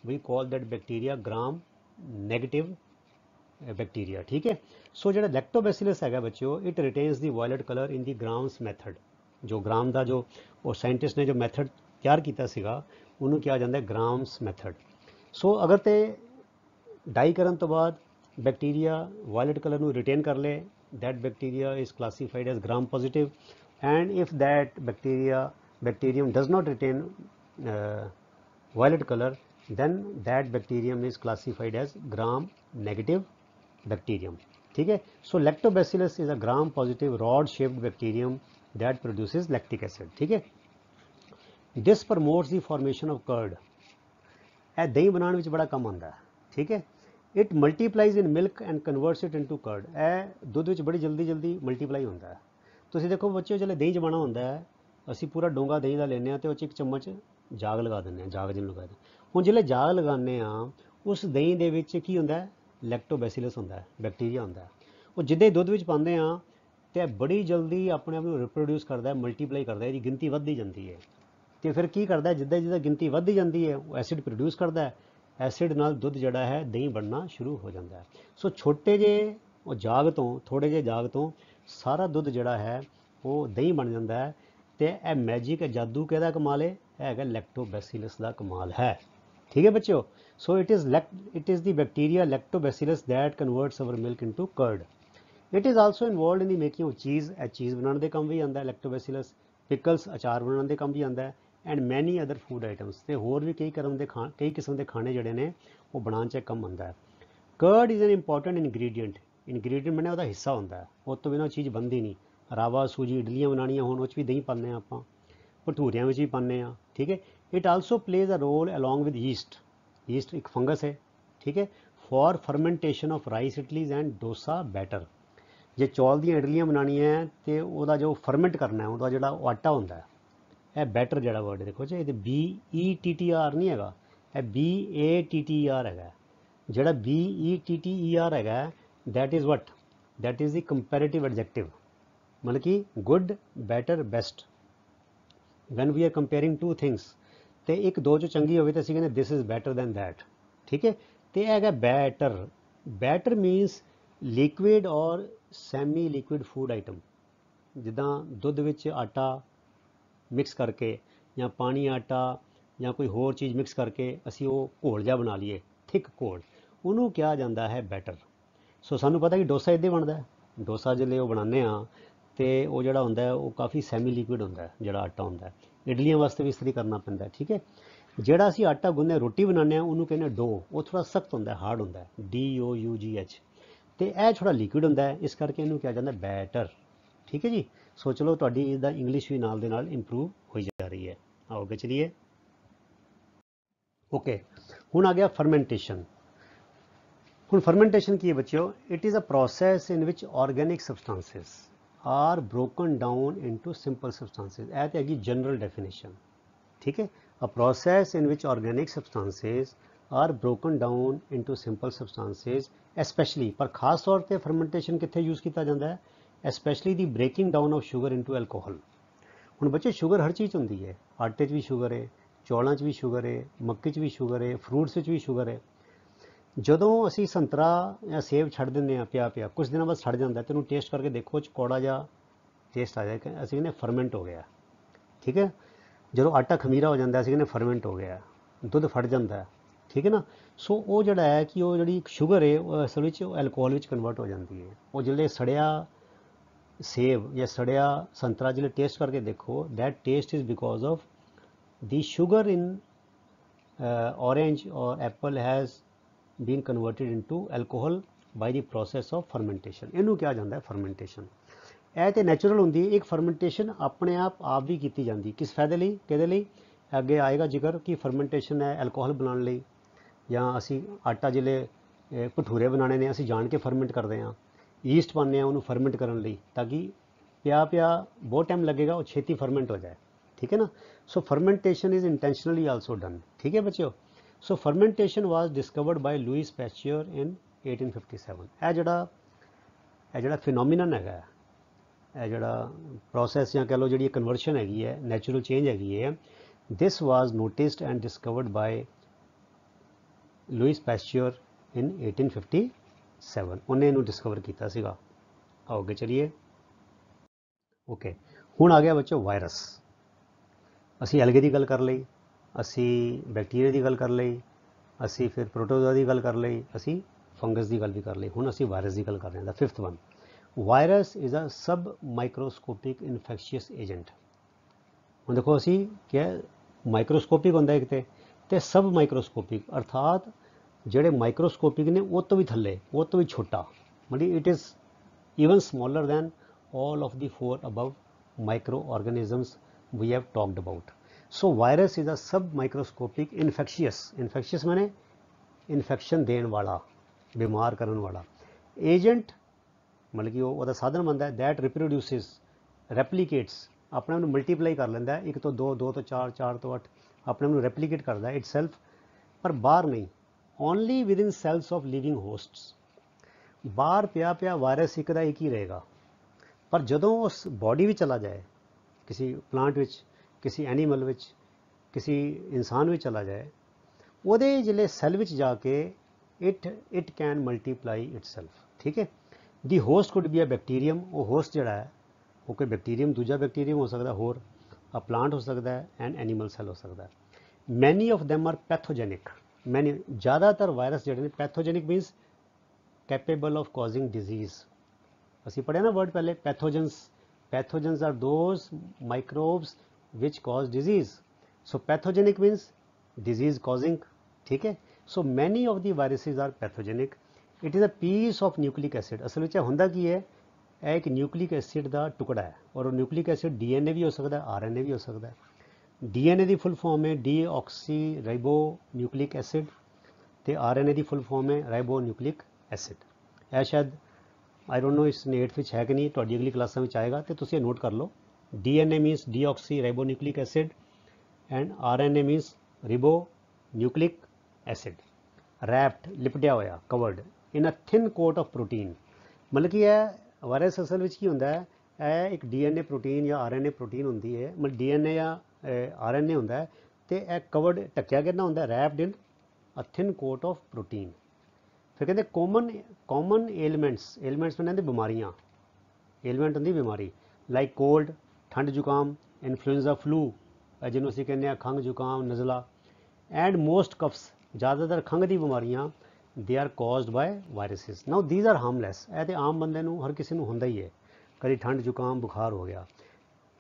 we call that bacteria gram negative bacteria। ठीक है। सो जो लैक्टोबैसिलस है बच्चों, it retains the violet colour in the Gram's method. जो Gram का जो वो scientist ने जो मैथड तैयार किया सीगा उन्होंने कहा जाता है ग्राम्स मैथड। सो अगर तो डाई करने तो बाद बैक्टीरिया वायलेट कलर ਨੂੰ रिटेन कर ले, that bacteria is classified as gram positive, and if that bacterium does not retain violet color then that bacterium is classified as gram negative bacterium। ठीक है। so lactobacillus is a gram positive rod shaped bacterium that produces lactic acid। ठीक है। this promotes the formation of curd। ਇਹ ਦਹੀਂ ਬਣਾਉਣ ਵਿੱਚ ਬੜਾ ਕੰਮ ਆਉਂਦਾ ਹੈ। ਠੀਕ ਹੈ। It multiplies in milk and converts it into curd. ਇਹ ਦੁੱਧ ਵਿੱਚ ਬੜੀ ਜਲਦੀ ਮਲਟੀਪਲਾਈ ਹੁੰਦਾ ਹੈ। ਤੁਸੀਂ ਦੇਖੋ ਬੱਚਿਓ, ਜਦੋਂ ਦਹੀਂ ਜਮਾਣਾ ਹੁੰਦਾ ਹੈ ਅਸੀਂ ਪੂਰਾ ਡੋਂਗਾ ਦਹੀਂ ਦਾ ਲੈਂਦੇ ਹਾਂ ਤੇ ਉਹ 'ਚ ਇੱਕ ਚਮਚ ਜਾਗ ਲਗਾ ਦਿੰਦੇ ਹਾਂ, ਜਾਗ ਜਿਹਨੂੰ ਲਗਾਉਂਦੇ। ਹੁਣ ਜਿਹੜੇ ਜਾਗ ਲਗਾਉਂਦੇ ਹਾਂ ਉਸ ਦਹੀਂ ਦੇ ਵਿੱਚ ਕੀ ਹੁੰਦਾ ਹੈ, ਲੈਕਟੋਬੈਸਿਲਸ ਹੁੰਦਾ ਹੈ, ਬੈਕਟੀਰੀਆ ਹੁੰਦਾ ਹੈ। ਉਹ ਜਿੱਦਾਂ ਹੀ ਦੁੱਧ ਵਿੱਚ ਪਾਉਂਦੇ ਹਾਂ ਤੇ ਬੜੀ ਜਲਦੀ ਆਪਣੇ ਆਪ ਨੂੰ ਰਿਪਰੋਡਿਊਸ ਕਰਦਾ ਹੈ, ਮਲਟੀਪਲਾਈ ਕਰਦਾ ਹੈ, ਇਹਦੀ ਗਿਣਤੀ ਵੱਧਦੀ ਜਾਂਦੀ ਹੈ। ਤੇ ਫਿਰ ਕੀ ਕਰਦਾ, ਜਿੱਦਾਂ ਗਿਣਤੀ ਵੱਧਦੀ ਜਾਂਦੀ ਹੈ ਉਹ ਐਸਿਡ ਪ੍ਰੋਡਿਊਸ ਕਰਦਾ ਹੈ। ਐਸਿਡ ਨਾਲ ਦੁੱਧ ਜਿਹੜਾ ਹੈ ਦਹੀਂ ਬਣਨਾ ਸ਼ੁਰੂ ਹੋ ਜਾਂਦਾ ਹੈ। ਸੋ ਛੋਟੇ ਜਿਹੇ ਉਹ ਜਾਗ ਤੋਂ, ਥੋੜ੍ਹੇ ਜਿਹੇ ਜਾਗ ਤੋਂ ਸਾਰਾ ਦੁੱਧ ਜਿਹੜਾ ਹੈ ਉਹ ਦਹੀਂ ਬਣ ਜਾਂਦਾ ਹੈ। ਤੇ ਇਹ ਮੈਜਿਕ, ਜਾਦੂ ਕਿਹਦਾ ਕਮਾਲ ਹੈ, ਇਹ ਹੈਗਾ ਲੈਕਟੋਬੈਸਿਲਸ ਦਾ ਕਮਾਲ ਹੈ। ਠੀਕ ਹੈ ਬੱਚਿਓ। So it is the bacteria lactobacillus that converts our milk into curd. It is also involved in the making of cheese. ਇਹ ਚੀਜ਼ ਬਣਾਉਣ ਦੇ ਕੰਮ ਵੀ ਆਉਂਦਾ ਹੈ ਲੈਕਟੋਬੈਸਿਲਸ। ਪਿਕਲਸ, ਅਚਾਰ ਬਣਾਉਣ ਦੇ ਕੰਮ ਵੀ ਆਉਂਦਾ ਹੈ। ਐਂਡ ਮੈਨੀ ਅਦਰ ਫੂਡ ਆਈਟਮਸ, ਤੇ ਹੋਰ ਵੀ ਕਈ ਕਿਸਮ ਦੇ ਖਾਣੇ ਜਿਹੜੇ ਨੇ ਉਹ ਬਣਾਉਣ 'ਚ ਕੰਮ ਆਉਂਦਾ ਹੈ। Curd is an important ingredient ਮੈਨੇ ਉਹਦਾ ਹਿੱਸਾ ਹੁੰਦਾ ਹੈ, ਉਹ ਤੋਂ ਬਿਨਾਂ ਚੀਜ਼ ਬਣਦੀ ਨਹੀਂ। ਰਾਵਾ, ਸੂਜੀ, ਇਡਲੀਆਂ ਬਣਾਉਣੀਆਂ ਹੋਣ ਉਹ 'ਚ ਵੀ ਦਹੀਂ ਪਾਉਂਦੇ ਹਾਂ ਆਪਾਂ, ਭਟੂਰਿਆਂ ਵਿੱਚ ਵੀ ਪਾਉਂਦੇ ਹਾਂ। ਠੀਕ ਹੈ। It also plays a role along with yeast. Yeast ਇੱਕ ਫੰਗਸ ਹੈ। ਠੀਕ ਹੈ। For fermentation of rice idlis and dosa batter. ਜੇ ਚੌਲ ਦੀਆਂ ਇਡਲੀਆਂ ਬਣਾਉਣੀਆਂ ਹੈ ਤੇ ਉਹਦਾ ਜੋ ਫਰਮੈਂਟ ਕਰਨਾ ਹੈ, ਉਹਦਾ ਜਿਹੜਾ ਉਹ ਆਟਾ ਹੁੰਦਾ ਹੈ, ਇਹ ਬੈਟਰ ਜਿਹੜਾ ਵਰਡ ਦੇਖੋ ਜੀ, ਇਹ BETTER ਨਹੀਂ ਹੈਗਾ, ਇਹ BATTER ਹੈਗਾ। ਜਿਹੜਾ BETTER ਹੈਗਾ that is what, that is the comparative adjective, ਮਤਲਬ ਕਿ good, better, best. When we are comparing two things ਤੇ ਇੱਕ ਦੋ ਚੋਂ ਚੰਗੀ ਹੋਵੇ ਤਾਂ ਅਸੀਂ ਕਹਿੰਦੇ this is better than that. ਠੀਕ ਹੈ। ਤੇ ਇਹ ਹੈਗਾ better. Better means liquid or semi liquid food item. ਜਿੱਦਾਂ ਦੁੱਧ ਵਿੱਚ ਆਟਾ ਮਿਕਸ ਕਰਕੇ ਜਾਂ ਪਾਣੀ, ਆਟਾ ਜਾਂ ਕੋਈ ਹੋਰ ਚੀਜ਼ ਮਿਕਸ ਕਰਕੇ ਅਸੀਂ ਉਹ ਘੋਲ ਜਿਹਾ ਬਣਾ ਲਈਏ, ਥਿਕ ਘੋਲ, ਉਹਨੂੰ ਕਿਹਾ ਜਾਂਦਾ ਹੈ ਬੈਟਰ। ਸੋ ਸਾਨੂੰ ਪਤਾ ਕਿ ਡੋਸਾ ਇੱਦਾਂ ਬਣਦਾ ਹੈ। ਡੋਸਾ ਜਿਹੜੇ ਉਹ ਬਣਾਉਂਦੇ ਹਾਂ ਤੇ ਉਹ ਜਿਹੜਾ ਹੁੰਦਾ ਹੈ ਉਹ ਕਾਫੀ ਸੈਮੀ ਲਿਕੁਇਡ ਹੁੰਦਾ ਹੈ, ਜਿਹੜਾ ਆਟਾ ਹੁੰਦਾ ਹੈ। ਇਡਲੀਆਂ ਵਾਸਤੇ ਵੀ ਇਸ ਤਰ੍ਹਾਂ ਕਰਨਾ ਪੈਂਦਾ। ਠੀਕ ਹੈ। ਜਿਹੜਾ ਅਸੀਂ ਆਟਾ ਗੁੰਨ੍ਹਦੇ ਰੋਟੀ ਬਣਾਉਂਦੇ ਹਾਂ ਉਹਨੂੰ ਕਹਿੰਦੇ ਡੋ, ਉਹ ਥੋੜ੍ਹਾ ਸਖਤ ਹੁੰਦਾ, ਹਾਰਡ ਹੁੰਦਾ, DOUGH। ਤੇ ਇਹ ਥੋੜ੍ਹਾ ਲਿਕੁਇਡ ਹੁੰਦਾ ਹੈ, ਇਸ ਕਰਕੇ ਇਹਨੂੰ ਕਿਹਾ ਜਾਂਦਾ ਬੈਟਰ। ਠੀਕ ਹੈ ਜੀ। ਸੋ ਚਲੋ ਤੁਹਾਡੀ ਇਹਦਾ ਇੰਗਲਿਸ਼ ਵੀ ਨਾਲ ਦੇ ਨਾਲ ਇੰਪਰੂਵ ਹੋਈ ਜਾ ਰਹੀ ਹੈ। ਆਓ ਅੱਗੇ ਚਲੀਏ। ਓਕੇ, ਹੁਣ ਆ ਗਿਆ ਫਰਮੈਂਟੇਸ਼ਨ। ਹੁਣ ਫਰਮੈਂਟੇਸ਼ਨ ਕੀ ਹੈ ਬੱਚਿਓ? It is a process in which organic substances are broken down into simple substances. ਇਹ ਤੇ ਹੈਗੀ ਜਨਰਲ ਡੈਫੀਨੇਸ਼ਨ। ਠੀਕ ਹੈ। A process in which organic substances are broken down into simple substances especially, ਪਰ ਖਾਸ ਤੌਰ ਤੇ ਫਰਮੈਂਟੇਸ਼ਨ ਕਿੱਥੇ ਯੂਜ਼ ਕੀਤਾ ਜਾਂਦਾ ਹੈ? Especially the breaking down of sugar into alcohol. ਹੁਣ ਬੱਚੇ ਸ਼ੂਗਰ ਹਰ ਚੀਜ਼ 'ਚ ਹੁੰਦੀ ਹੈ, ਆਟੇ 'ਚ ਵੀ ਸ਼ੂਗਰ ਹੈ, ਚੌਲਾਂ 'ਚ ਵੀ ਸ਼ੂਗਰ ਹੈ, ਮੱਕੀ 'ਚ ਵੀ ਸ਼ੂਗਰ ਹੈ, ਫਰੂਟਸ ਵਿੱਚ ਵੀ ਸ਼ੂਗਰ ਹੈ। ਜਦੋਂ ਅਸੀਂ ਸੰਤਰਾ ਜਾਂ ਸੇਬ ਛੱਡ ਦਿੰਦੇ ਹਾਂ ਪਿਆ ਕੁਝ ਦਿਨਾਂ ਬਾਅਦ ਛੱਡ ਜਾਂਦਾ, ਤੈਨੂੰ ਟੇਸਟ ਕਰਕੇ ਦੇਖੋ ਕੌੜਾ ਜਿਹਾ ਟੇਸਟ ਆ ਜਾਏਗਾ, ਅਸੀਂ ਕਹਿੰਦੇ ਫਰਮੈਂਟ ਹੋ ਗਿਆ। ਠੀਕ ਹੈ। ਜਦੋਂ ਆਟਾ ਖਮੀਰਾ ਹੋ ਜਾਂਦਾ ਅਸੀਂ ਕਹਿੰਦੇ ਫਰਮੈਂਟ ਹੋ ਗਿਆ। ਦੁੱਧ ਫਟ ਜਾਂਦਾ। ਠੀਕ ਹੈ ਨਾ। ਸੋ ਉਹ ਜਿਹੜਾ ਹੈ ਕਿ ਉਹ ਜਿਹੜੀ ਸ਼ੂਗਰ ਹੈ ਉਹ ਅਸਲ ਵਿੱਚ ਐਲਕੋਹਲ ਵਿੱਚ ਕਨਵਰਟ ਹੋ ਜਾਂਦੀ ਹੈ। ਉਹ ਜਿਹੜੇ ਸੜਿਆ ਸੇਬ ਜਾਂ ਸੜਿਆ ਸੰਤਰਾ ਜਿਹੜੇ ਟੇਸਟ ਕਰਕੇ ਦੇਖੋ, that taste is because of the sugar in orange or apple has been converted into alcohol by the process of fermentation। ਇਹਨੂੰ ਕਿਹਾ ਜਾਂਦਾ ਹੈ ਫਰਮੈਂਟੇਸ਼ਨ। ਇਹ ਤੇ ਨੈਚੁਰਲ ਹੁੰਦੀ ਹੈ। ਇੱਕ ਫਰਮੈਂਟੇਸ਼ਨ ਆਪਣੇ ਆਪ ਵੀ ਕੀਤੀ ਜਾਂਦੀ, ਕਿਸ ਫਾਇਦੇ ਲਈ, ਕਿਹਦੇ ਲਈ? ਅੱਗੇ ਆਏਗਾ ਜ਼ਿਕਰ ਕਿ ਫਰਮੈਂਟੇਸ਼ਨ ਹੈ ਐਲਕੋਹਲ ਬਣਾਉਣ ਲਈ, ਜਾਂ ਅਸੀਂ ਆਟਾ ਜਿਹੜੇ ਭਟੂਰੇ ਬਣਾਉਣੇ ਨੇ ਅਸੀਂ ਜਾਣ ਕੇ ਫਰਮੈਂਟ ਕਰਦੇ ਹਾਂ, ਈਸਟ ਪਾਉਂਦੇ ਹਾਂ ਉਹਨੂੰ ਫਰਮੈਂਟ ਕਰਨ ਲਈ, ਤਾਂ ਕਿ ਪਿਆ ਬਹੁਤ ਟਾਈਮ लगेगा ਉਹ ਛੇਤੀ ਫਰਮੈਂਟ ਹੋ ਜਾਏ, ਠੀਕ ਹੈ ਨਾ। So fermentation is intentionally also done, ਠੀਕ ਹੈ ਬੱਚਿਓ। So fermentation was discovered by Louis Pasteur in 1857। ਇਹ ਜਿਹੜਾ ਫਿਨੋਮੀਨਨ ਹੈਗਾ, ਇਹ ਜਿਹੜਾ ਪ੍ਰੋਸੈਸ ਜਾਂ ਕਹਿ ਲਓ ਜਿਹੜੀ ਕਨਵਰਸ਼ਨ ਹੈਗੀ ਹੈ, ਨੈਚੁਰਲ ਚੇਂਜ ਹੈਗੀ ਹੈ, ਦਿਸ ਵਾਜ਼ noticed and discovered by Louis Pasteur in 1857। ਉਹਨੇ ਇਹਨੂੰ ਡਿਸਕਵਰ ਕੀਤਾ ਸੀਗਾ। ਆਓ ਅੱਗੇ ਚਲੀਏ। ਓਕੇ, ਹੁਣ ਆ ਗਿਆ ਬੱਚੋ ਵਾਇਰਸ। ਅਸੀਂ ਐਲਗੇ ਦੀ ਗੱਲ ਕਰ ਲਈ, ਅਸੀਂ ਬੈਕਟੀਰੀਆ ਦੀ ਗੱਲ ਕਰ ਲਈ, ਅਸੀਂ ਫਿਰ ਪ੍ਰੋਟੋਜ਼ੋਆ ਦੀ ਗੱਲ ਕਰ ਲਈ, ਅਸੀਂ ਫੰਗਸ ਦੀ ਗੱਲ ਵੀ ਕਰ ਲਈ। ਹੁਣ ਅਸੀਂ ਵਾਇਰਸ ਦੀ ਗੱਲ ਕਰ ਰਹੇ ਹਾਂ। The fifth one, virus is a sub microscopic infectious agent. ਹੁਣ ਦੇਖੋ ਅਸੀਂ ਕਿਹਾ ਮਾਈਕਰੋਸਕੋਪਿਕ ਹੁੰਦਾ ਇੱਕ ਤੇ ਸਬ ਮਾਈਕਰੋਸਕੋਪਿਕ, ਅਰਥਾਤ ਜਿਹੜੇ ਮਾਈਕਰੋਸਕੋਪਿਕ ਨੇ ਉਹ ਤੋਂ ਵੀ ਥੱਲੇ, ਉਹ ਤੋਂ ਵੀ ਛੋਟਾ, ਮਤਲਬ it is even smaller than all of the four above microorganisms we have talked about. So virus is a submicroscopic infectious माने infection देने वाला, बीमार करने वाला agent, मतलब कि ਉਹਦਾ ਸਾਧਨ ਬਣਦਾ है that reproduces, replicates, अपने ਨੂੰ multiply कर लेंदा है, 1 ਤੋਂ 2, 2 ਤੋਂ 4, 4 ਤੋਂ 8, अपने ਨੂੰ replicate करता है itself, पर बाहर नहीं, only within cells of living hosts। ਬਾਹਰ ਪਿਆ ਵਾਇਰਸ ਇੱਕ ਦਾ ਇੱਕ ਹੀ ਰਹੇਗਾ, ਪਰ ਜਦੋਂ ਉਸ ਬੋਡੀ ਵਿੱਚ ਚਲਾ ਜਾਏ, ਕਿਸੇ ਪਲਾਂਟ ਵਿੱਚ, ਕਿਸੇ ਐਨੀਮਲ ਵਿੱਚ, ਕਿਸੇ ਇਨਸਾਨ ਵਿੱਚ ਚਲਾ ਜਾਏ, ਉਹਦੇ ਜਿਹੜੇ ਸੈੱਲ ਵਿੱਚ ਜਾ ਕੇ ਇਟ ਕੈਨ ਮਲਟੀਪਲਾਈ ਇਟਸੈਲਫ, ਠੀਕ ਹੈ। ਦੀ ਹੋਸਟ ਕੁਡ ਬੀ ਅ ਬੈਕਟੀਰੀਅਮ, ਉਹ ਹੋਸਟ ਜਿਹੜਾ ਹੈ ਉਹ ਕੋਈ ਬੈਕਟੀਰੀਅਮ, ਦੂਜਾ ਬੈਕਟੀਰੀਅਮ ਹੋ ਸਕਦਾ, ਹੋਰ ਆ ਪਲਾਂਟ ਹੋ ਸਕਦਾ ਹੈ, ਐਂਡ ਐਨੀਮਲ ਸੈੱਲ ਹੋ ਸਕਦਾ ਹੈ। ਮੈਨੀ ਆਫ ਦੈਮ ਆਰ ਪੈਥੋਜੈਨਿਕ, ਜ਼ਿਆਦਾਤਰ ਵਾਇਰਸ ਜਿਹੜੇ ਨੇ ਪੈਥੋਜੈਨਿਕ means capable of causing disease। ਅਸੀਂ ਪੜ੍ਹਿਆ ਨਾ ਵਰਡ ਪਹਿਲੇ, ਪੈਥੋਜਨਸ are those microbes which cause disease। so pathogenic means disease causing, ਠੀਕ ਹੈ। so many of the viruses are pathogenic। it is a piece of nucleic acid। ਅਸਲ ਵਿੱਚ ਹੁੰਦਾ ਕੀ ਹੈ, ਇਹ ਇੱਕ ਨਿਊਕਲਿਕ ਐਸਿਡ ਦਾ ਟੁਕੜਾ ਹੈ, ਔਰ ਉਹ ਨਿਊਕਲਿਕ ਐਸਿਡ DNA ਵੀ ਹੋ ਸਕਦਾ, RNA ਵੀ ਹੋ ਸਕਦਾ। DNA ਦੀ ਫੁੱਲ ਫਾਰਮ ਹੈ ਡੀਆਕਸੀ ਰਾਈਬੋ ਨਿਊਕਲਿਕ ਐਸਿਡ, ਤੇ RNA ਦੀ ਫੁੱਲ ਫਾਰਮ ਹੈ ਰਾਈਬੋ ਨਿਊਕਲਿਕ ਐਸਿਡ। ਇਹ ਸ਼ਾਇਦ ਆਈ ਡੋਂਟ ਨੋ ਇਸ 8th ਵਿੱਚ ਹੈ ਕਿ ਨਹੀਂ, ਤੁਹਾਡੀ ਅਗਲੀ ਕਲਾਸਾਂ ਵਿੱਚ ਆਏਗਾ, ਤੇ ਤੁਸੀਂ ਇਹ ਨੋਟ ਕਰ ਲਓ। DNA means deoxy ribo nucleic acid and RNA means ribo nucleic acid. Wrapped, ਲਿਪਟਿਆ ਹੋਇਆ, covered in a thin coat of protein. ਮਤਲਬ ਕਿ ਇਹ ਵਾਇਰਸ ਅਸਲ ਵਿੱਚ ਕੀ ਹੁੰਦਾ ਹੈ, ਇਹ ਇੱਕ DNA ਪ੍ਰੋਟੀਨ ਜਾਂ RNA ਪ੍ਰੋਟੀਨ ਹੁੰਦੀ ਹੈ, ਮਤਲਬ DNA ਜਾਂ RNA ਹੁੰਦਾ ਹੈ, ਤੇ ਇਹ ਕਵਰਡ, ਢੱਕਿਆ ਕਿੰਨਾ ਹੁੰਦਾ, wrapped in a thin coat of protein. ਫਿਰ ਕਹਿੰਦੇ ਕਾਮਨ ਏਲੀਮੈਂਟਸ ਬਣਾਉਂਦੇ ਬਿਮਾਰੀਆਂ, ਏਲੀਮੈਂਟ ਹੁੰਦੀ ਬਿਮਾਰੀ, ਲਾਈਕ ਕੋਲਡ, ਠੰਡ ਜ਼ੁਕਾਮ, ਇਨਫਲੂਐਂਜ਼ਾ ਫਲੂ, ਜਿਹਨੂੰ ਅਸੀਂ ਕਹਿੰਦੇ ਹਾਂ ਖੰਘ ਜ਼ੁਕਾਮ ਨਜ਼ਲਾ, ਐਂਡ ਮੋਸਟ ਕਫਸ, ਜ਼ਿਆਦਾਤਰ ਖੰਘ ਦੀ ਬਿਮਾਰੀਆਂ, they are caused by viruses. Now these are harmless, ਇਹ ਤੇ ਆਮ ਬੰਦੇ ਨੂੰ, ਹਰ ਕਿਸੇ ਨੂੰ ਹੁੰਦਾ ਹੀ ਹੈ, ਕਦੀ ਠੰਡ ਜ਼ੁਕਾਮ ਬੁਖਾਰ ਹੋ ਗਿਆ।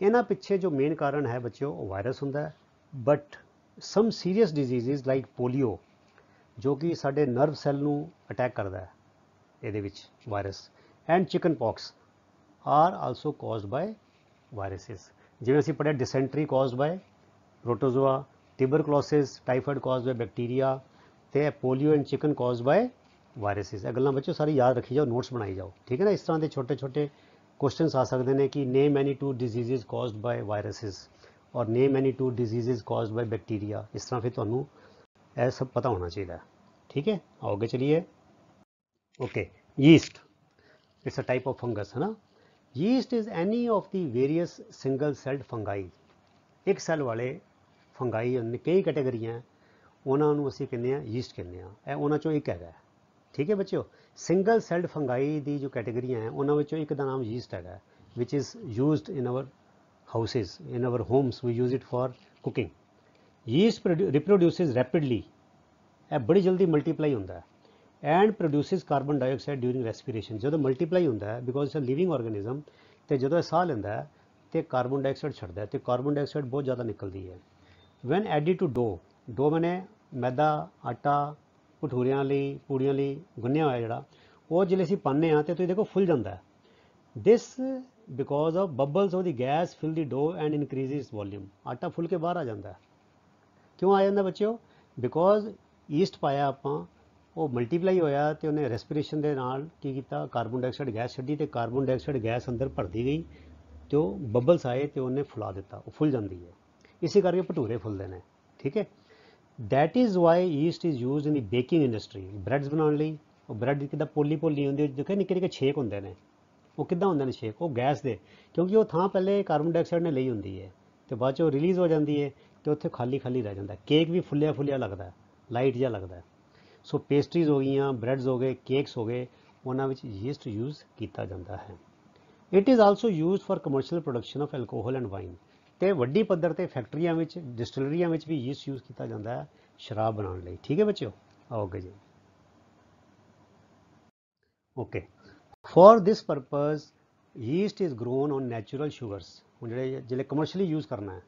ਇਹਨਾਂ ਪਿੱਛੇ ਜੋ ਮੇਨ ਕਾਰਨ ਹੈ ਬੱਚਿਓ ਉਹ ਵਾਇਰਸ ਹੁੰਦਾ ਹੈ। But some serious diseases like polio, ਜੋ ਕਿ ਸਾਡੇ ਨਰਵ ਸੈੱਲ ਨੂੰ ਅਟੈਕ ਕਰਦਾ ਹੈ, ਇਹਦੇ ਵਿੱਚ virus, and chicken pox are also caused by viruses. ਜਿਵੇਂ ਅਸੀਂ ਪੜ੍ਹਿਆ dysentery caused by protozoa, tuberculosis typhoid caused by bacteria, ਤੇ polio and chicken caused by viruses. ਇਹ ਗੱਲਾਂ ਬੱਚੋ ਸਾਰੀ ਯਾਦ ਰੱਖੀ ਜਾਓ, ਨੋਟਸ ਬਣਾਈ ਜਾਓ, ਠੀਕ ਹੈ ਨਾ। ਇਸ ਤਰ੍ਹਾਂ ਦੇ ਛੋਟੇ ਛੋਟੇ ਕੁਐਸਚਨਸ ਆ ਸਕਦੇ ਨੇ ਕਿ ਨੇਮ ਐਨੀ 2 ਡਿਜ਼ੀਜ਼ਜ਼ ਕਾਜ਼ਡ ਬਾਏ ਵਾਇਰਸਿਸ, ਔਰ ਨੇਮ ਐਨੀ 2 ਡਿਜ਼ੀਜ਼ਜ਼ ਕਾਜ਼ਡ ਬਾਏ ਬੈਕਟੀਰੀਆ। ਇਸ ਤਰ੍ਹਾਂ ਫਿਰ ਤੁਹਾਨੂੰ ਇਹ ਸਭ ਪਤਾ होना चाहिए, ठीक है। आओ आगे चलिए। Okay, yeast it's a type of fungus, है ना। Yeast is any of the various single celled fungi. एक सैल वाले फंगाई कई कैटेगरियां हैं, उन्होंने असीं कहने यीस्ट कहने, उन्होंने चों एक है, ठीक है बच्चों। सिंगल सेल्ड फंगाई की जो कैटेगरियां हैं उन्होंने एक का नाम यीस्ट है, which is used in our houses, in our homes, we use it for cooking. Yeast reproduces rapidly, बड़ी जल्दी मल्टीप्लाई होता है, and produces carbon dioxide during respiration. जो मल्टीप्लाई होता है because it's a living organism, तो जो साह लेंदा है तो कार्बन डाइऑक्साइड छड्डदा है, तो कार्बन डाइऑक्साइड बहुत ज़्यादा निकलती है। वैन एडिड टू डो मैंने मैदा, आटा, भठूरियां लई, पूड़ियां लई गुन्निया होया जिहड़ा, वो जिसले असीं पाने तो तुसीं देखो फुल जाता है। This because of bubbles of the gas fill the dough and increase volume. आटा फुल के बाहर आ जाता है। क्यों आ जाता बच्चों? बिकॉज ਈਸਟ ਪਾਇਆ ਆਪਾਂ, ਉਹ ਮਲਟੀਪਲਾਈ ਹੋਇਆ ਤੇ ਉਹਨੇ ਰੈਸਪੀਰੇਸ਼ਨ ਦੇ ਨਾਲ ਕੀ ਕੀਤਾ, ਕਾਰਬਨ ਡਾਈਆਕਸਾਈਡ ਗੈਸ ਛੱਡੀ ਤੇ ਕਾਰਬਨ ਡਾਈਆਕਸਾਈਡ ਗੈਸ ਅੰਦਰ ਭਰਦੀ ਗਈ ਤੇ ਉਹ ਬਬਲਸ ਆਏ ਤੇ ਉਹਨੇ ਫੁਲਾ ਦਿੱਤਾ, ਉਹ ਫੁੱਲ ਜਾਂਦੀ ਹੈ। ਇਸੇ ਕਰਕੇ ਭਟੂਰੇ ਫੁੱਲਦੇ ਨੇ। ਠੀਕ ਹੈ, that is why yeast is used in the baking industry. Breads ਬਣਾਉਣ ਲਈ ਉਹ ਬ੍ਰੈਡ ਕਿੱਦਾਂ ਪੋਲੀ ਪੋਲੀ ਹੁੰਦੀ, ਦੇਖੇ ਨਿੱਕੇ ਨਿੱਕੇ ਛੇਕ ਹੁੰਦੇ ਨੇ, ਉਹ ਕਿੱਦਾਂ ਹੁੰਦੇ ਨੇ ਛੇਕ, ਉਹ ਗੈਸ ਦੇ, ਕਿਉਂਕਿ ਉਹ ਥਾਂ ਪਹਿਲੇ ਕਾਰਬਨ ਡਾਈਆਕਸਾਈਡ ਨੇ ਲਈ ਹੁੰਦੀ ਹੈ ਤੇ ਬਾਅਦ 'ਚ ਉਹ ਰਿਲੀਜ਼ ਹੋ ਜਾਂਦੀ ਹੈ ਤੇ ਉੱਥੇ ਖਾਲੀ ਖਾਲੀ ਰਹਿ ਜਾਂਦਾ। ਕੇਕ ਵੀ ਫੁੱਲਿਆ ਫੁੱਲਿਆ ਲੱਗਦਾ, ਲਾਈਟ ਜਿਹਾ ਲੱਗਦਾ। ਸੋ ਪੇਸਟਰੀਜ਼ ਹੋ ਗਈਆਂ, ਬ੍ਰੈਡਸ ਹੋ ਗਏ, ਕੇਕਸ ਹੋ ਗਏ, ਉਹਨਾਂ ਵਿੱਚ ਯੀਸਟ ਯੂਜ਼ ਕੀਤਾ ਜਾਂਦਾ ਹੈ। It is also used for commercial production of alcohol and wine. ਤੇ ਵੱਡੀ ਪੱਧਰ ਤੇ ਫੈਕਟਰੀਆਂ ਵਿੱਚ, ਡਿਸਟਿਲਰੀਆਂ ਵਿੱਚ ਵੀ ਯੀਸਟ ਯੂਜ਼ ਕੀਤਾ ਜਾਂਦਾ ਹੈ ਸ਼ਰਾਬ ਬਣਾਉਣ ਲਈ। ਠੀਕ ਹੈ ਬੱਚਿਓ, ਆਓਗੇ ਜੀ। Okay, for this purpose yeast is grown on natural sugars. ਹੁਣ ਜਿਹੜੇ ਕਮਰਸ਼ੀਅਲੀ ਯੂਜ਼ ਕਰਨਾ ਹੈ,